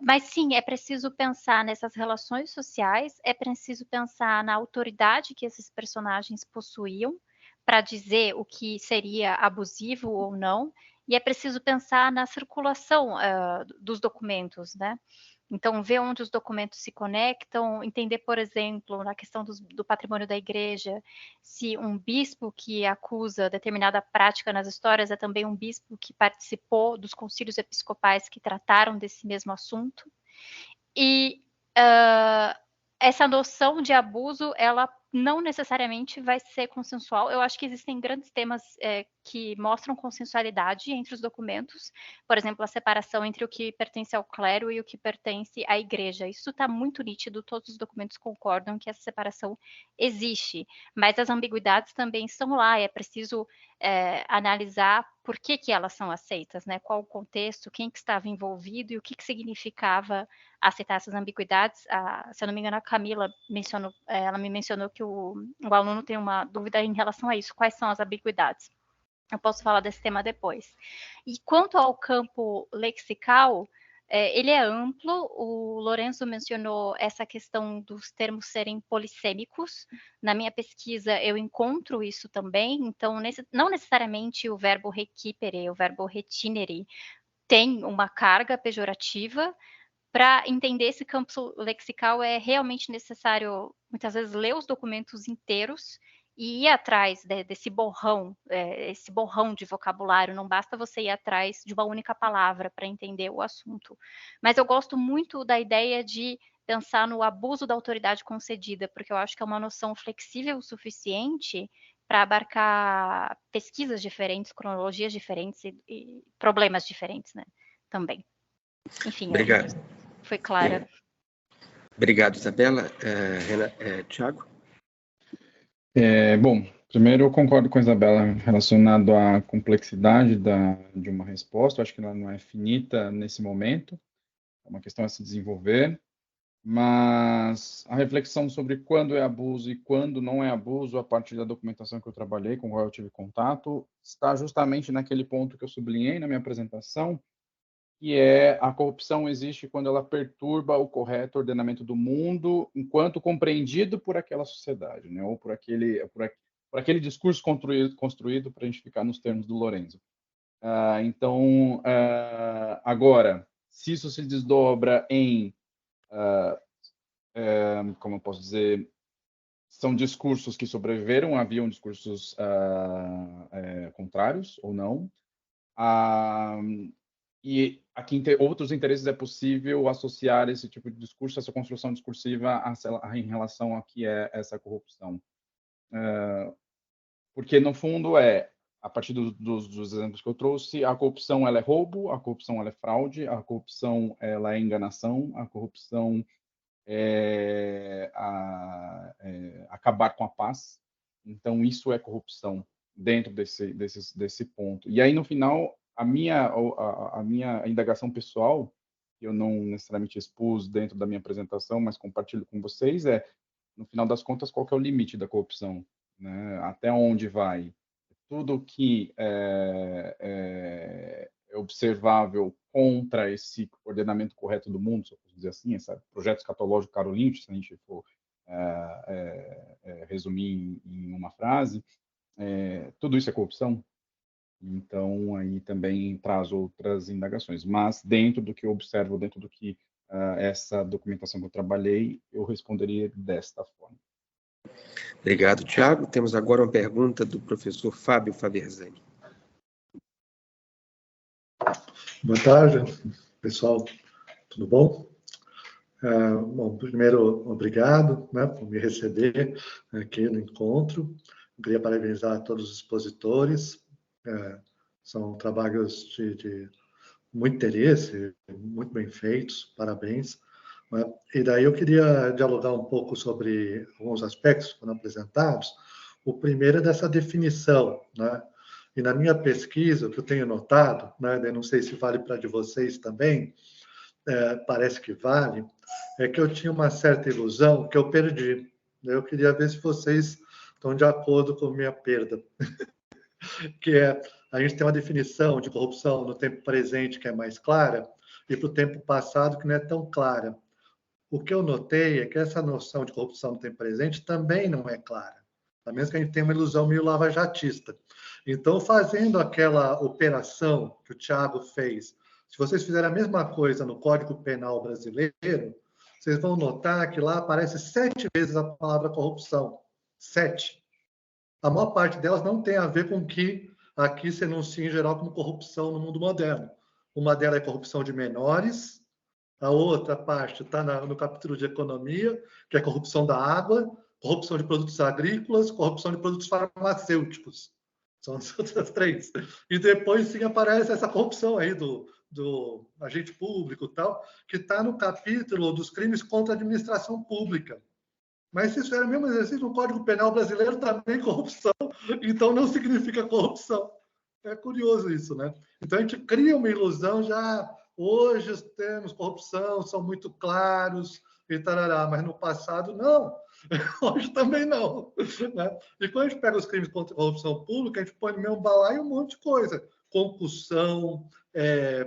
Mas sim, é preciso pensar nessas relações sociais, é preciso pensar na autoridade que esses personagens possuíam para dizer o que seria abusivo ou não, e é preciso pensar na circulação dos documentos, né? Então, ver onde os documentos se conectam, entender, por exemplo, na questão do patrimônio da igreja, se um bispo que acusa determinada prática nas histórias é também um bispo que participou dos concílios episcopais que trataram desse mesmo assunto. E essa noção de abuso, ela não necessariamente vai ser consensual. Eu acho que existem grandes temas que mostram consensualidade entre os documentos. Por exemplo, a separação entre o que pertence ao clero e o que pertence à igreja. Isso está muito nítido, todos os documentos concordam que essa separação existe. Mas as ambiguidades também estão lá, é preciso analisar por que elas são aceitas, né? Qual o contexto, quem que estava envolvido e o que significava aceitar essas ambiguidades. Se eu não me engano, a Camila ela me mencionou que o aluno tem uma dúvida em relação a isso. Quais são as ambiguidades? Eu posso falar desse tema depois. E quanto ao campo lexical, ele é amplo. O Lourenço mencionou essa questão dos termos serem polissêmicos. Na minha pesquisa, eu encontro isso também. Então, não necessariamente o verbo requipere, o verbo retinere, tem uma carga pejorativa. Para entender esse campo lexical, é realmente necessário, muitas vezes, ler os documentos inteiros e ir atrás desse borrão, esse borrão de vocabulário. Não basta você ir atrás de uma única palavra para entender o assunto. Mas eu gosto muito da ideia de pensar no abuso da autoridade concedida, porque eu acho que é uma noção flexível o suficiente para abarcar pesquisas diferentes, cronologias diferentes e problemas diferentes, né? Também. Enfim, obrigado. Foi clara. Obrigado, Isabela. Tiago? Bom, primeiro eu concordo com a Isabela relacionado à complexidade de uma resposta. Eu acho que ela não é finita nesse momento, é uma questão a se desenvolver, mas a reflexão sobre quando é abuso e quando não é abuso, a partir da documentação que eu trabalhei, com a qual eu tive contato, está justamente naquele ponto que eu sublinhei na minha apresentação, que é a corrupção existe quando ela perturba o correto ordenamento do mundo enquanto compreendido por aquela sociedade, né? Ou por aquele discurso construído para a gente ficar nos termos do Lorenzo. Então, agora, se isso se desdobra em, como eu posso dizer, são discursos que sobreviveram, haviam discursos contrários ou não, e aqui outros interesses é possível associar esse tipo de discurso, essa construção discursiva em relação a que é essa corrupção. Porque, no fundo, a partir dos exemplos que eu trouxe, a corrupção ela é roubo, a corrupção ela é fraude, a corrupção ela é enganação, a corrupção é acabar com a paz. Então, isso é corrupção dentro desse ponto. E aí, no final, a minha indagação pessoal, que eu não necessariamente expus dentro da minha apresentação, mas compartilho com vocês, no final das contas, qual que é o limite da corrupção? Né? Até onde vai? Tudo que é observável contra esse ordenamento correto do mundo, se eu posso dizer assim, esse projeto escatológico carolíntio, se a gente for resumir em uma frase, tudo isso é corrupção? Então, aí também traz outras indagações. Mas, dentro do que eu observo, dentro do que essa documentação que eu trabalhei, eu responderia desta forma. Obrigado, Tiago. Temos agora uma pergunta do professor Fábio Faverzani. Boa tarde, pessoal. Tudo bom? Bom, primeiro, obrigado, né, por me receber aqui no encontro. Eu queria parabenizar todos os expositores. São trabalhos de muito interesse, muito bem feitos, parabéns. Né? E daí eu queria dialogar um pouco sobre alguns aspectos que foram apresentados. O primeiro é dessa definição, né? E na minha pesquisa, o que eu tenho notado, né, eu não sei se vale para de vocês também, parece que vale, é que eu tinha uma certa ilusão que eu perdi. Eu queria ver se vocês estão de acordo com a minha perda. Que a gente tem uma definição de corrupção no tempo presente que é mais clara e para o tempo passado que não é tão clara. O que eu notei é que essa noção de corrupção no tempo presente também não é clara, a menos que a gente tenha uma ilusão meio lavajatista. Então, fazendo aquela operação que o Tiago fez, se vocês fizerem a mesma coisa no Código Penal brasileiro, vocês vão notar que lá aparece 7 vezes a palavra corrupção. 7. A maior parte delas não tem a ver com o que aqui se enuncia em geral como corrupção no mundo moderno. Uma delas é corrupção de menores, a outra parte está no capítulo de economia, que é corrupção da água, corrupção de produtos agrícolas, corrupção de produtos farmacêuticos. São as outras 3. E depois sim aparece essa corrupção aí do agente público e tal, que está no capítulo dos crimes contra a administração pública. Mas se isso era o mesmo exercício no Código Penal brasileiro, também corrupção, então não significa corrupção. É curioso isso, né? Então a gente cria uma ilusão já, hoje os termos corrupção são muito claros e tarará, mas no passado não, hoje também não. Né? E quando a gente pega os crimes contra a corrupção pública, a gente põe no mesmo balaio um monte de coisa. Concussão,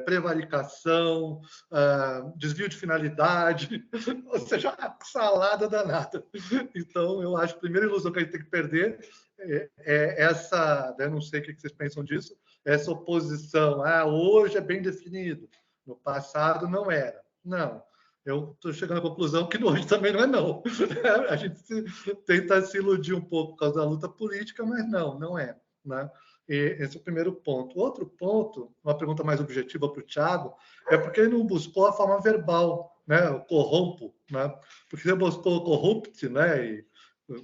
prevaricação, desvio de finalidade, ou seja, salada danada. Então, eu acho que a primeira ilusão que a gente tem que perder é essa, eu não sei o que vocês pensam disso, essa oposição, hoje é bem definido, no passado não era. Não, eu estou chegando à conclusão que hoje também não é não. A gente tenta se iludir um pouco por causa da luta política, mas não é, né? E esse é o primeiro ponto. Outro ponto, uma pergunta mais objetiva para o Tiago, é porque ele não buscou a forma verbal, né? O corrompo, né? Porque você buscou o corrupt, né? E,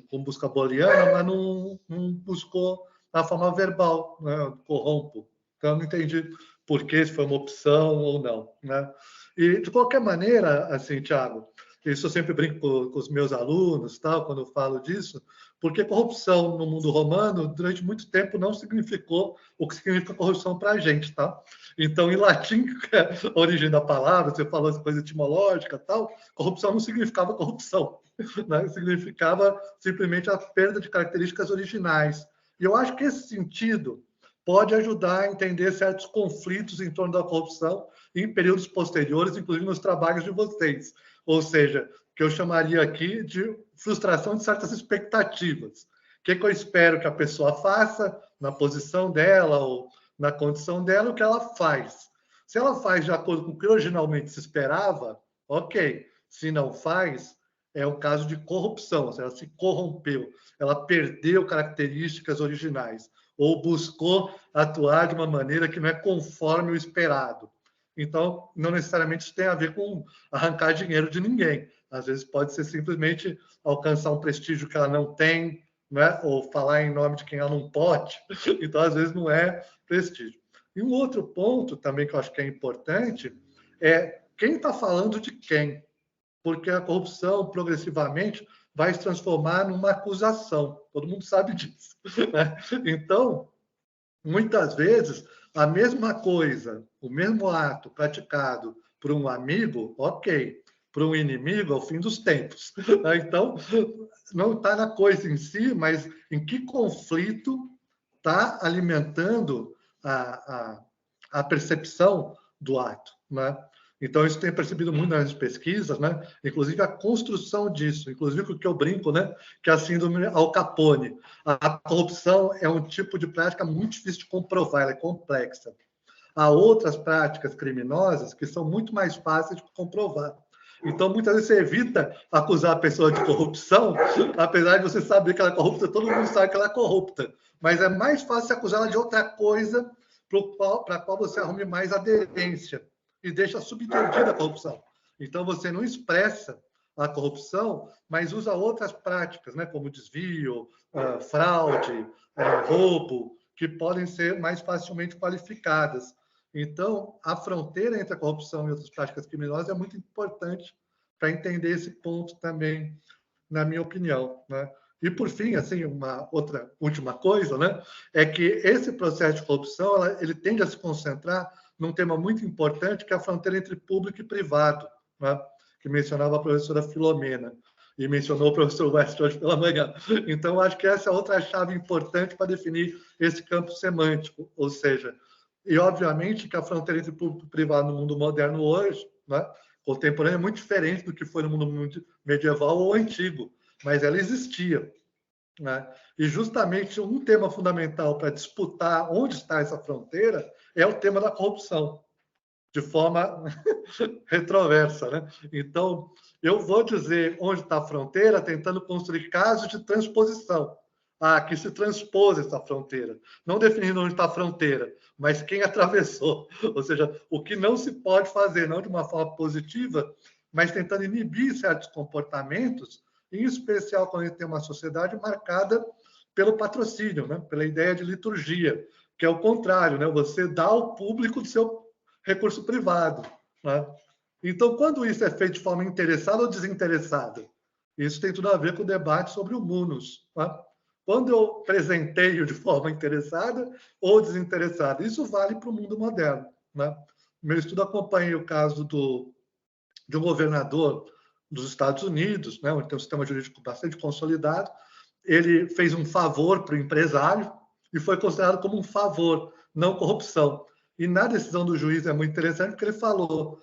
com busca booleana, mas não buscou a forma verbal, né? Corrompo. Então, eu não entendi por que se foi uma opção ou não, né? E, de qualquer maneira, assim, Tiago, isso eu sempre brinco com os meus alunos, tal, quando eu falo disso, porque corrupção no mundo romano, durante muito tempo, não significou o que significa corrupção para a gente, tá? Então, em latim, que é a origem da palavra, você falou essa coisa etimológica, tal, corrupção não significava corrupção, né? Significava simplesmente a perda de características originais. E eu acho que esse sentido pode ajudar a entender certos conflitos em torno da corrupção em períodos posteriores, inclusive nos trabalhos de vocês. Ou seja, que eu chamaria aqui de frustração de certas expectativas. O que eu espero que a pessoa faça na posição dela ou na condição dela, o que ela faz. Se ela faz de acordo com o que originalmente se esperava, ok. Se não faz, é um caso de corrupção, ou seja, ela se corrompeu, ela perdeu características originais ou buscou atuar de uma maneira que não é conforme o esperado. Então, não necessariamente isso tem a ver com arrancar dinheiro de ninguém. Às vezes pode ser simplesmente alcançar um prestígio que ela não tem, né? Ou falar em nome de quem ela não pode. Então, às vezes, não é prestígio. E um outro ponto também que eu acho que é importante é quem está falando de quem. Porque a corrupção, progressivamente, vai se transformar numa acusação. Todo mundo sabe disso, né? Então, muitas vezes, a mesma coisa, o mesmo ato praticado por um amigo, ok. Para um inimigo, é o fim dos tempos. Então, não está na coisa em si, mas em que conflito está alimentando a percepção do ato, né? Então, isso tem percebido muito nas pesquisas, né? Inclusive a construção disso, inclusive o que eu brinco, né? Que é a síndrome Al Capone. A corrupção é um tipo de prática muito difícil de comprovar, ela é complexa. Há outras práticas criminosas que são muito mais fáceis de comprovar. Então, muitas vezes você evita acusar a pessoa de corrupção, apesar de você saber que ela é corrupta, todo mundo sabe que ela é corrupta. Mas é mais fácil acusá-la de outra coisa para a qual você arrume mais aderência e deixa subentendida a corrupção. Então, você não expressa a corrupção, mas usa outras práticas, né, como desvio, fraude, roubo, que podem ser mais facilmente qualificadas. Então, a fronteira entre a corrupção e outras práticas criminosas é muito importante para entender esse ponto também, na minha opinião, né? E, por fim, assim, uma outra última coisa, né, é que esse processo de corrupção ele tende a se concentrar num tema muito importante, que é a fronteira entre público e privado, né, que mencionava a professora Filomena e mencionou o professor West hoje pela manhã. Então, acho que essa é outra chave importante para definir esse campo semântico, ou seja, e, obviamente, que a fronteira entre público e privado no mundo moderno hoje, né, contemporâneo, é muito diferente do que foi no mundo medieval ou antigo, mas ela existia, né? E justamente um tema fundamental para disputar onde está essa fronteira é o tema da corrupção, de forma retroversa, né? Então, eu vou dizer onde está a fronteira, tentando construir casos de transposição. Que se transpôs essa fronteira. Não definindo onde está a fronteira, mas quem atravessou. Ou seja, o que não se pode fazer, não de uma forma positiva, mas tentando inibir certos comportamentos, em especial quando a gente tem uma sociedade marcada pelo patrocínio, né? Pela ideia de liturgia, que é o contrário, né? Você dá ao público do seu recurso privado, né? Então, quando isso é feito de forma interessada ou desinteressada, isso tem tudo a ver com o debate sobre o munus, né? Quando eu presenteio de forma interessada ou desinteressada, isso vale para o mundo moderno, né? Meu estudo acompanha o caso de um governador dos Estados Unidos, né, onde tem um sistema jurídico bastante consolidado. Ele fez um favor para o empresário e foi considerado como um favor, não corrupção. E na decisão do juiz é muito interessante porque ele falou: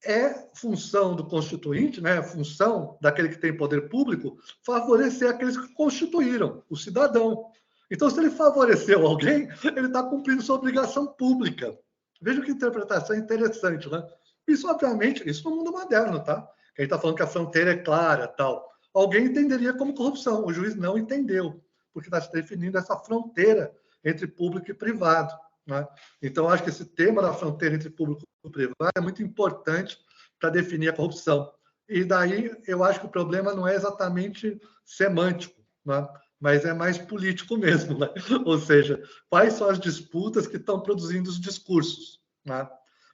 é função do constituinte, né, função daquele que tem poder público, favorecer aqueles que constituíram, o cidadão. Então, se ele favoreceu alguém, ele está cumprindo sua obrigação pública. Veja que interpretação interessante, né? Isso, obviamente, isso no mundo moderno, tá? Quem está falando que a fronteira é clara, tal. Alguém entenderia como corrupção. O juiz não entendeu, porque está se definindo essa fronteira entre público e privado, né? Então, acho que esse tema da fronteira entre público e privado é muito importante para definir a corrupção. E daí, eu acho que o problema não é exatamente semântico, né? Mas é mais político mesmo, né? Ou seja, quais são as disputas que estão produzindo os discursos, né?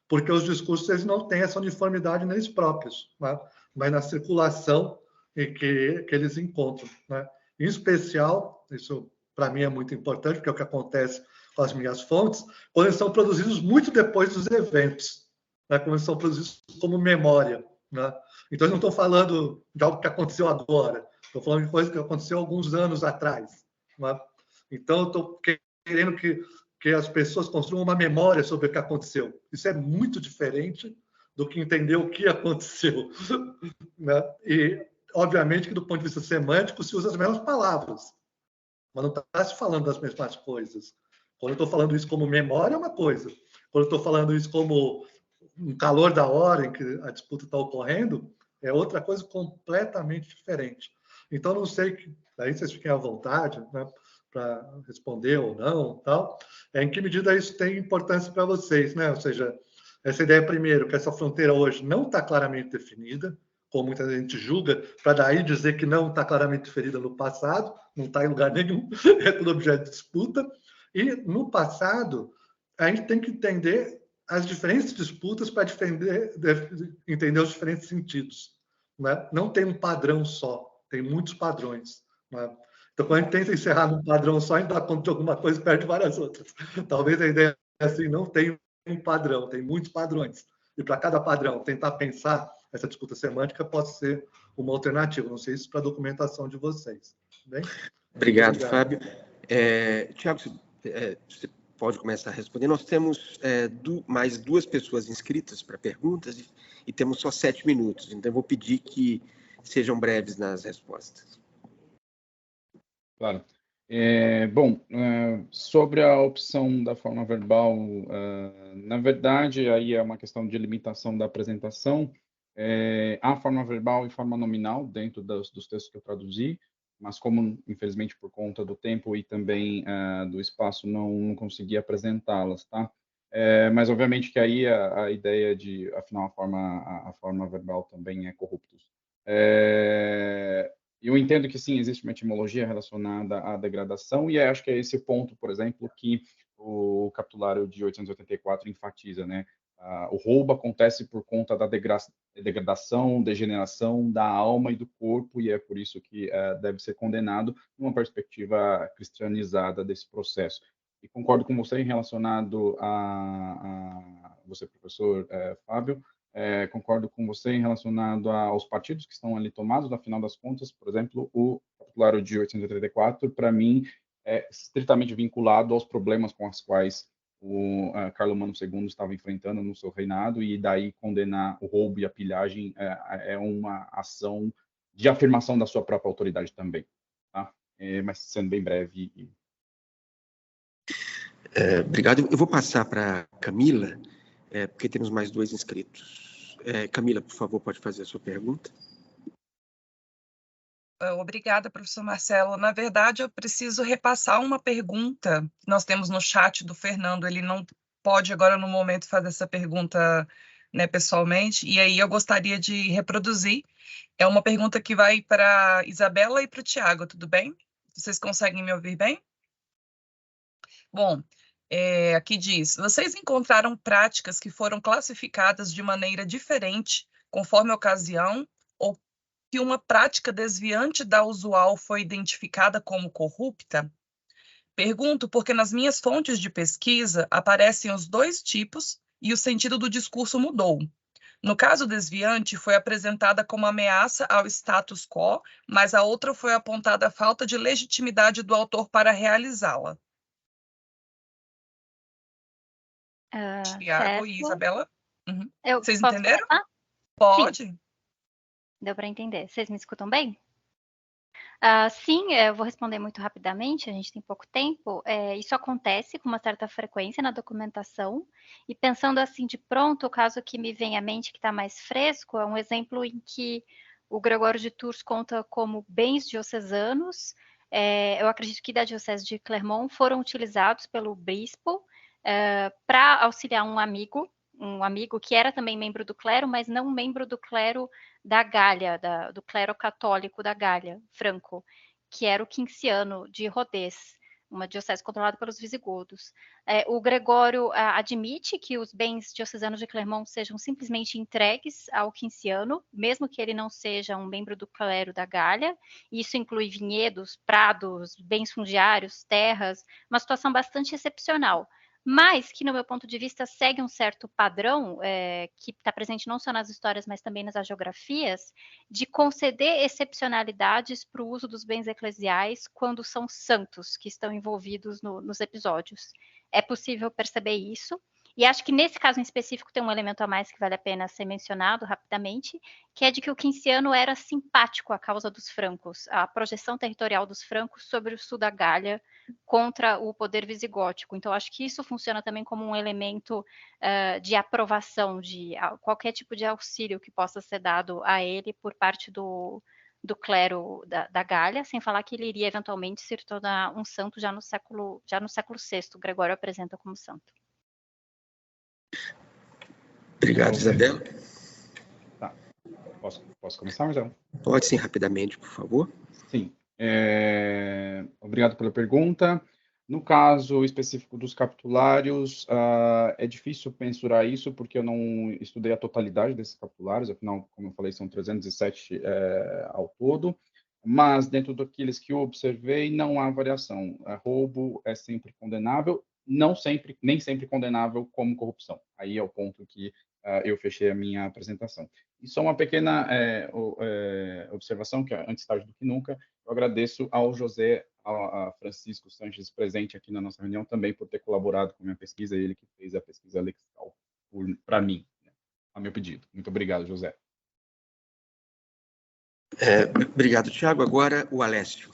Porque os discursos eles não têm essa uniformidade neles próprios, né? mas na circulação que eles encontram, né? Em especial, isso para mim é muito importante, porque é o que acontece com as minhas fontes, quando eles são produzidos muito depois dos eventos, né? Quando eles são produzidos como memória, né? Então, eu não estou falando de algo que aconteceu agora, estou falando de coisa que aconteceu alguns anos atrás, né? Então, eu estou querendo que as pessoas construam uma memória sobre o que aconteceu. Isso é muito diferente do que entender o que aconteceu, né? E, obviamente, que do ponto de vista semântico, se usa as mesmas palavras, mas não está se falando das mesmas coisas. Quando eu estou falando isso como memória, é uma coisa. Quando eu estou falando isso como um calor da hora em que a disputa está ocorrendo, é outra coisa completamente diferente. Então, não sei, aí vocês fiquem à vontade, né, para responder ou não, tal. Em que medida isso tem importância para vocês, né? Ou seja, essa ideia, primeiro, que essa fronteira hoje não está claramente definida, como muita gente julga, para daí dizer que não está claramente definida no passado, não está em lugar nenhum, é tudo objeto de disputa. E, no passado, a gente tem que entender as diferentes disputas para entender os diferentes sentidos, né? Não tem um padrão só, tem muitos padrões, né? Então, quando a gente tenta encerrar num padrão só, a gente dá conta de alguma coisa e perde várias outras. Talvez a ideia é assim, não tem um padrão, tem muitos padrões. E para cada padrão, tentar pensar essa disputa semântica pode ser uma alternativa. Não sei se para a documentação de vocês. Bem? Obrigado, Fábio. Tiago, você pode começar a responder. Nós temos mais 2 pessoas inscritas para perguntas e temos só 7 minutos. Então, eu vou pedir que sejam breves nas respostas. Claro. Bom, sobre a opção da forma verbal, na verdade, aí é uma questão de limitação da apresentação. Há forma verbal e forma nominal dentro dos textos que eu traduzi, mas como, infelizmente, por conta do tempo e também do espaço, não consegui apresentá-las, tá? Mas, obviamente, que aí a ideia de, afinal, a forma verbal também é corruptus. Eu entendo que, sim, existe uma etimologia relacionada à degradação, e acho que é esse ponto, por exemplo, que o capitulário de 884 enfatiza, né? O roubo acontece por conta da degradação, degeneração da alma e do corpo, e é por isso que deve ser condenado numa perspectiva cristianizada desse processo. E concordo com você em relacionado a você, professor Fábio, concordo com você em relacionado aos partidos que estão ali tomados, no final das contas, por exemplo, o capitulário de 884, para mim, é estritamente vinculado aos problemas com os quais o Carlomagno II estava enfrentando no seu reinado, e daí condenar o roubo e a pilhagem é uma ação de afirmação da sua própria autoridade também, tá? Mas sendo bem breve. Obrigado. Eu vou passar para Camila, porque temos mais 2 inscritos. Camila, por favor, pode fazer a sua pergunta. Obrigada, professor Marcelo. Na verdade, eu preciso repassar uma pergunta que nós temos no chat do Fernando. Ele não pode agora, no momento, fazer essa pergunta, né, pessoalmente, e aí eu gostaria de reproduzir. É uma pergunta que vai para a Isabela e para o Tiago, tudo bem? Vocês conseguem me ouvir bem? Bom, aqui diz, vocês encontraram práticas que foram classificadas de maneira diferente conforme a ocasião, ou que uma prática desviante da usual foi identificada como corrupta? Pergunto porque nas minhas fontes de pesquisa aparecem os 2 tipos e o sentido do discurso mudou. No caso desviante, foi apresentada como ameaça ao status quo, mas a outra foi apontada a falta de legitimidade do autor para realizá-la. Tiago e Isabela? Uhum. Vocês entenderam? Começar? Pode. Sim. Deu para entender. Vocês me escutam bem? Sim, eu vou responder muito rapidamente, a gente tem pouco tempo. Isso acontece com uma certa frequência na documentação, e pensando assim de pronto, o caso que me vem à mente, que está mais fresco, é um exemplo em que o Gregório de Tours conta como bens diocesanos, eu acredito que da diocese de Clermont, foram utilizados pelo bispo para auxiliar um amigo que era também membro do clero, mas não membro do clero da Gália, do clero católico da Gália, Franco, que era o Quinciano de Rodez, uma diocese controlada pelos visigodos. O Gregório admite que os bens diocesanos de Clermont sejam simplesmente entregues ao quinciano, mesmo que ele não seja um membro do clero da Gália. Isso inclui vinhedos, prados, bens fundiários, terras, uma situação bastante excepcional, mas que, no meu ponto de vista, segue um certo padrão que está presente não só nas histórias, mas também nas agiografias, de conceder excepcionalidades para o uso dos bens eclesiais quando são santos que estão envolvidos nos episódios. É possível perceber isso, e acho que nesse caso em específico tem um elemento a mais que vale a pena ser mencionado rapidamente, que é de que o quinciano era simpático à causa dos francos, à projeção territorial dos francos sobre o sul da Gália contra o poder visigótico. Então, acho que isso funciona também como um elemento de aprovação de qualquer tipo de auxílio que possa ser dado a ele por parte do clero da Gália, sem falar que ele iria eventualmente se tornar um santo já no século VI. Gregório apresenta como santo. Obrigado, Isabela. Tá. Posso começar, Marcelo? Pode sim, rapidamente, por favor. Sim. Obrigado pela pergunta. No caso específico dos capitulários, é difícil mensurar isso, porque eu não estudei a totalidade desses capitulários, afinal, como eu falei, são 307 ao todo, mas dentro daqueles que eu observei, não há variação. Roubo é sempre condenável, nem sempre condenável como corrupção. Aí é o ponto que eu fechei a minha apresentação. E só uma pequena observação, que é antes tarde do que nunca, eu agradeço ao José, a Francisco Sanches, presente aqui na nossa reunião, também por ter colaborado com a minha pesquisa, ele que fez a pesquisa lexical para mim, né, a meu pedido. Muito obrigado, José. Obrigado, Tiago. Agora, o Alessio.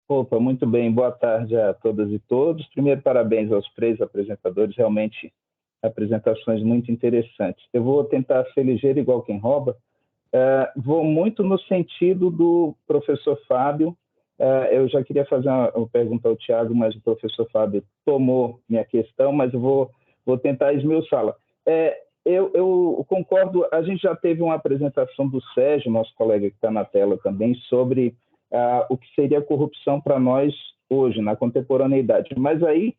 Opa, muito bem. Boa tarde a todas e todos. Primeiro, parabéns aos 3 apresentadores, realmente apresentações muito interessantes. Eu vou tentar ser ligeiro igual quem rouba. Vou muito no sentido do professor Fábio. Eu já queria fazer uma pergunta ao Tiago, mas o professor Fábio tomou minha questão, mas eu vou tentar esmiuçá-la. Eu concordo, a gente já teve uma apresentação do Sérgio, nosso colega que está na tela também, sobre o que seria corrupção para nós hoje, na contemporaneidade. Mas aí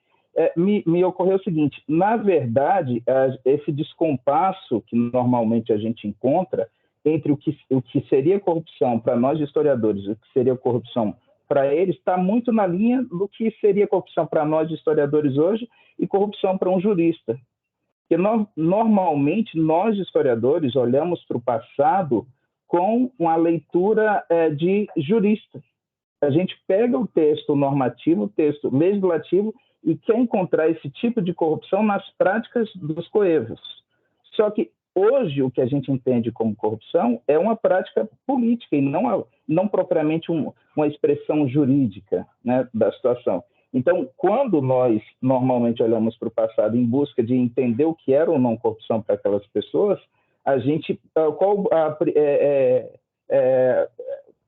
me ocorreu o seguinte, na verdade, esse descompasso que normalmente a gente encontra entre o que seria corrupção para nós historiadores e o que seria corrupção para eles está muito na linha do que seria corrupção para nós historiadores hoje e corrupção para um jurista. Porque normalmente nós historiadores olhamos para o passado com uma leitura de jurista. A gente pega o texto normativo, o texto legislativo e quer encontrar esse tipo de corrupção nas práticas dos coevos. Só que hoje o que a gente entende como corrupção é uma prática política e não propriamente uma expressão jurídica, né, da situação. Então, quando nós normalmente olhamos para o passado em busca de entender o que era ou não corrupção para aquelas pessoas, a gente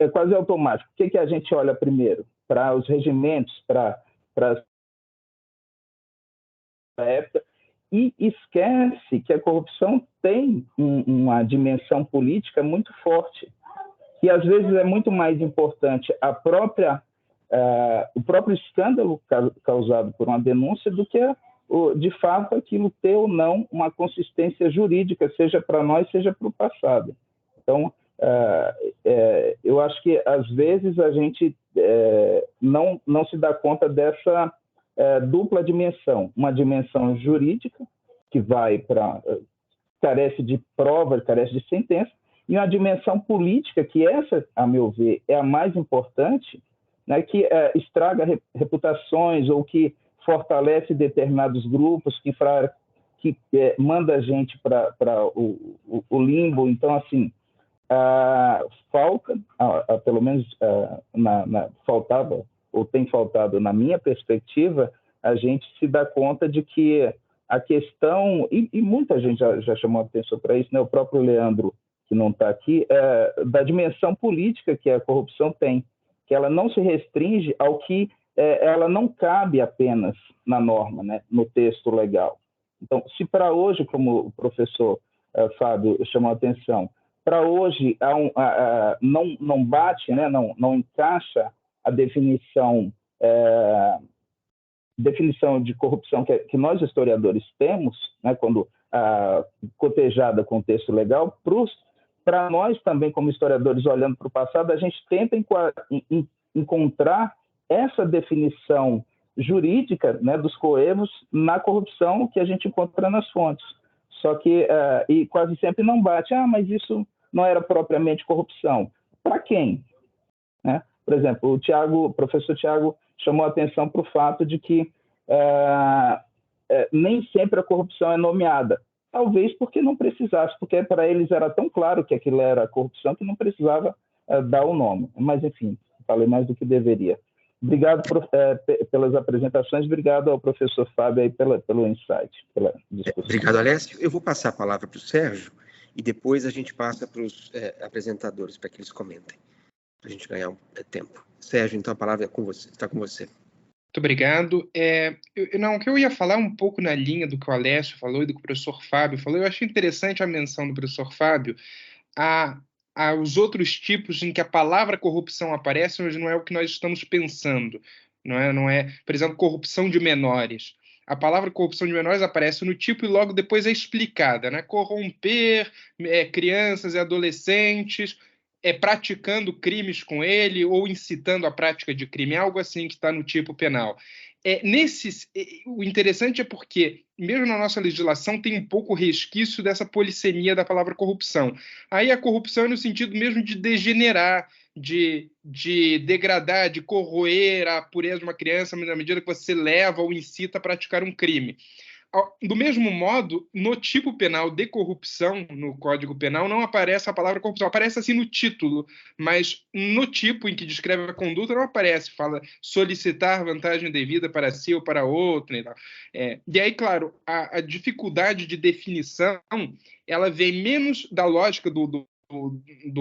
é quase automático. O que a gente olha primeiro? Para os regimentos, para a época, e esquece que a corrupção tem uma dimensão política muito forte, e às vezes é muito mais importante o próprio escândalo causado por uma denúncia do que, de fato, aquilo ter ou não uma consistência jurídica, seja para nós, seja para o passado. Então, eu acho que, às vezes, a gente não se dá conta dessa dupla dimensão. Uma dimensão jurídica, que carece de prova, carece de sentença, e uma dimensão política, que essa, a meu ver, é a mais importante, né, que estraga reputações ou que fortalece determinados grupos, que manda a gente para o limbo. Então, assim, falta, pelo menos faltava, ou tem faltado na minha perspectiva, a gente se dá conta de que a questão, e muita gente já chamou a atenção para isso, né, o próprio Leandro, que não está aqui, da dimensão política que a corrupção tem, que ela não se restringe ao que ela não cabe apenas na norma, né, no texto legal. Então, se para hoje, como o professor Fábio chamou a atenção, para hoje não bate, né, não encaixa a definição de corrupção que nós historiadores temos, né, quando cotejada com o texto legal, para nós também, como historiadores, olhando para o passado, a gente tenta encontrar essa definição jurídica, né, dos coevos na corrupção que a gente encontra nas fontes. Só que, e quase sempre não bate, mas isso não era propriamente corrupção. Para quem? Né? Por exemplo, o professor Tiago chamou a atenção para o fato de que nem sempre a corrupção é nomeada. Talvez porque não precisasse, porque para eles era tão claro que aquilo era corrupção que não precisava dar o nome. Mas, enfim, falei mais do que deveria. Obrigado pelas apresentações, obrigado ao professor Fábio aí pelo insight, pela discussão. Obrigado, Alessio. Eu vou passar a palavra para o Sérgio e depois a gente passa para os apresentadores, para que eles comentem, para a gente ganhar tempo. Sérgio, então a palavra está com você. Muito obrigado. O que eu ia falar um pouco na linha do que o Alessio falou e do que o professor Fábio falou, eu achei interessante a menção do professor Fábio aos outros tipos em que a palavra corrupção aparece, mas não é o que nós estamos pensando. Não é, por exemplo, corrupção de menores. A palavra corrupção de menores aparece no tipo e logo depois é explicada, né? Corromper crianças e adolescentes, praticando crimes com ele ou incitando a prática de crime, algo assim que está no tipo penal. O interessante é porque, mesmo na nossa legislação, tem um pouco resquício dessa polissemia da palavra corrupção. Aí a corrupção é no sentido mesmo de degenerar, de degradar, de corroer a pureza de uma criança na medida que você leva ou incita a praticar um crime. Do mesmo modo, no tipo penal de corrupção, no Código Penal, não aparece a palavra corrupção. Aparece assim no título, mas no tipo em que descreve a conduta não aparece. Fala solicitar vantagem devida para si ou para outro. E aí, claro, a dificuldade de definição, ela vem menos da lógica do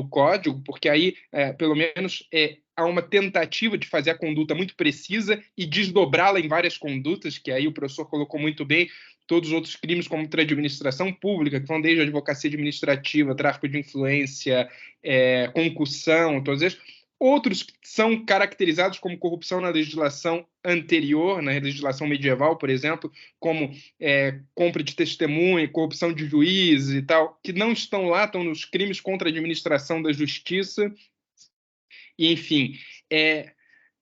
código, porque aí, pelo menos, há uma tentativa de fazer a conduta muito precisa e desdobrá-la em várias condutas, que aí o professor colocou muito bem, todos os outros crimes como administração pública, que vão desde a advocacia administrativa, tráfico de influência, concussão, todos esses. Outros são caracterizados como corrupção na legislação anterior, na legislação medieval, por exemplo, como compra de testemunha, corrupção de juízes e tal, que não estão lá, estão nos crimes contra a administração da justiça. E, enfim,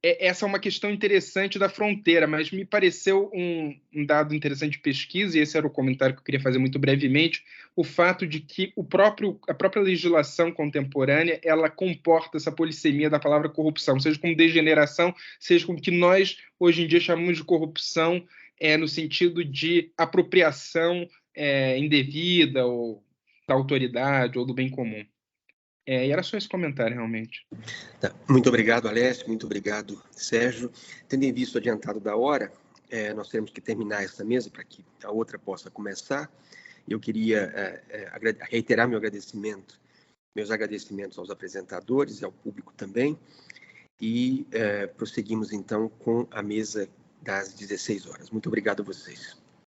essa é uma questão interessante da fronteira, mas me pareceu um dado interessante de pesquisa, e esse era o comentário que eu queria fazer muito brevemente, o fato de que a própria legislação contemporânea, ela comporta essa polissemia da palavra corrupção, seja com degeneração, seja com o que nós, hoje em dia, chamamos de corrupção, no sentido de apropriação indevida, ou da autoridade, ou do bem comum. E era só esse comentário, realmente. Tá. Muito obrigado, Alessio. Muito obrigado, Sérgio. Tendo em vista o adiantado da hora, nós teremos que terminar essa mesa para que a outra possa começar. Eu queria reiterar meus agradecimentos aos apresentadores e ao público também. E prosseguimos, então, com a mesa das 16 horas. Muito obrigado a vocês.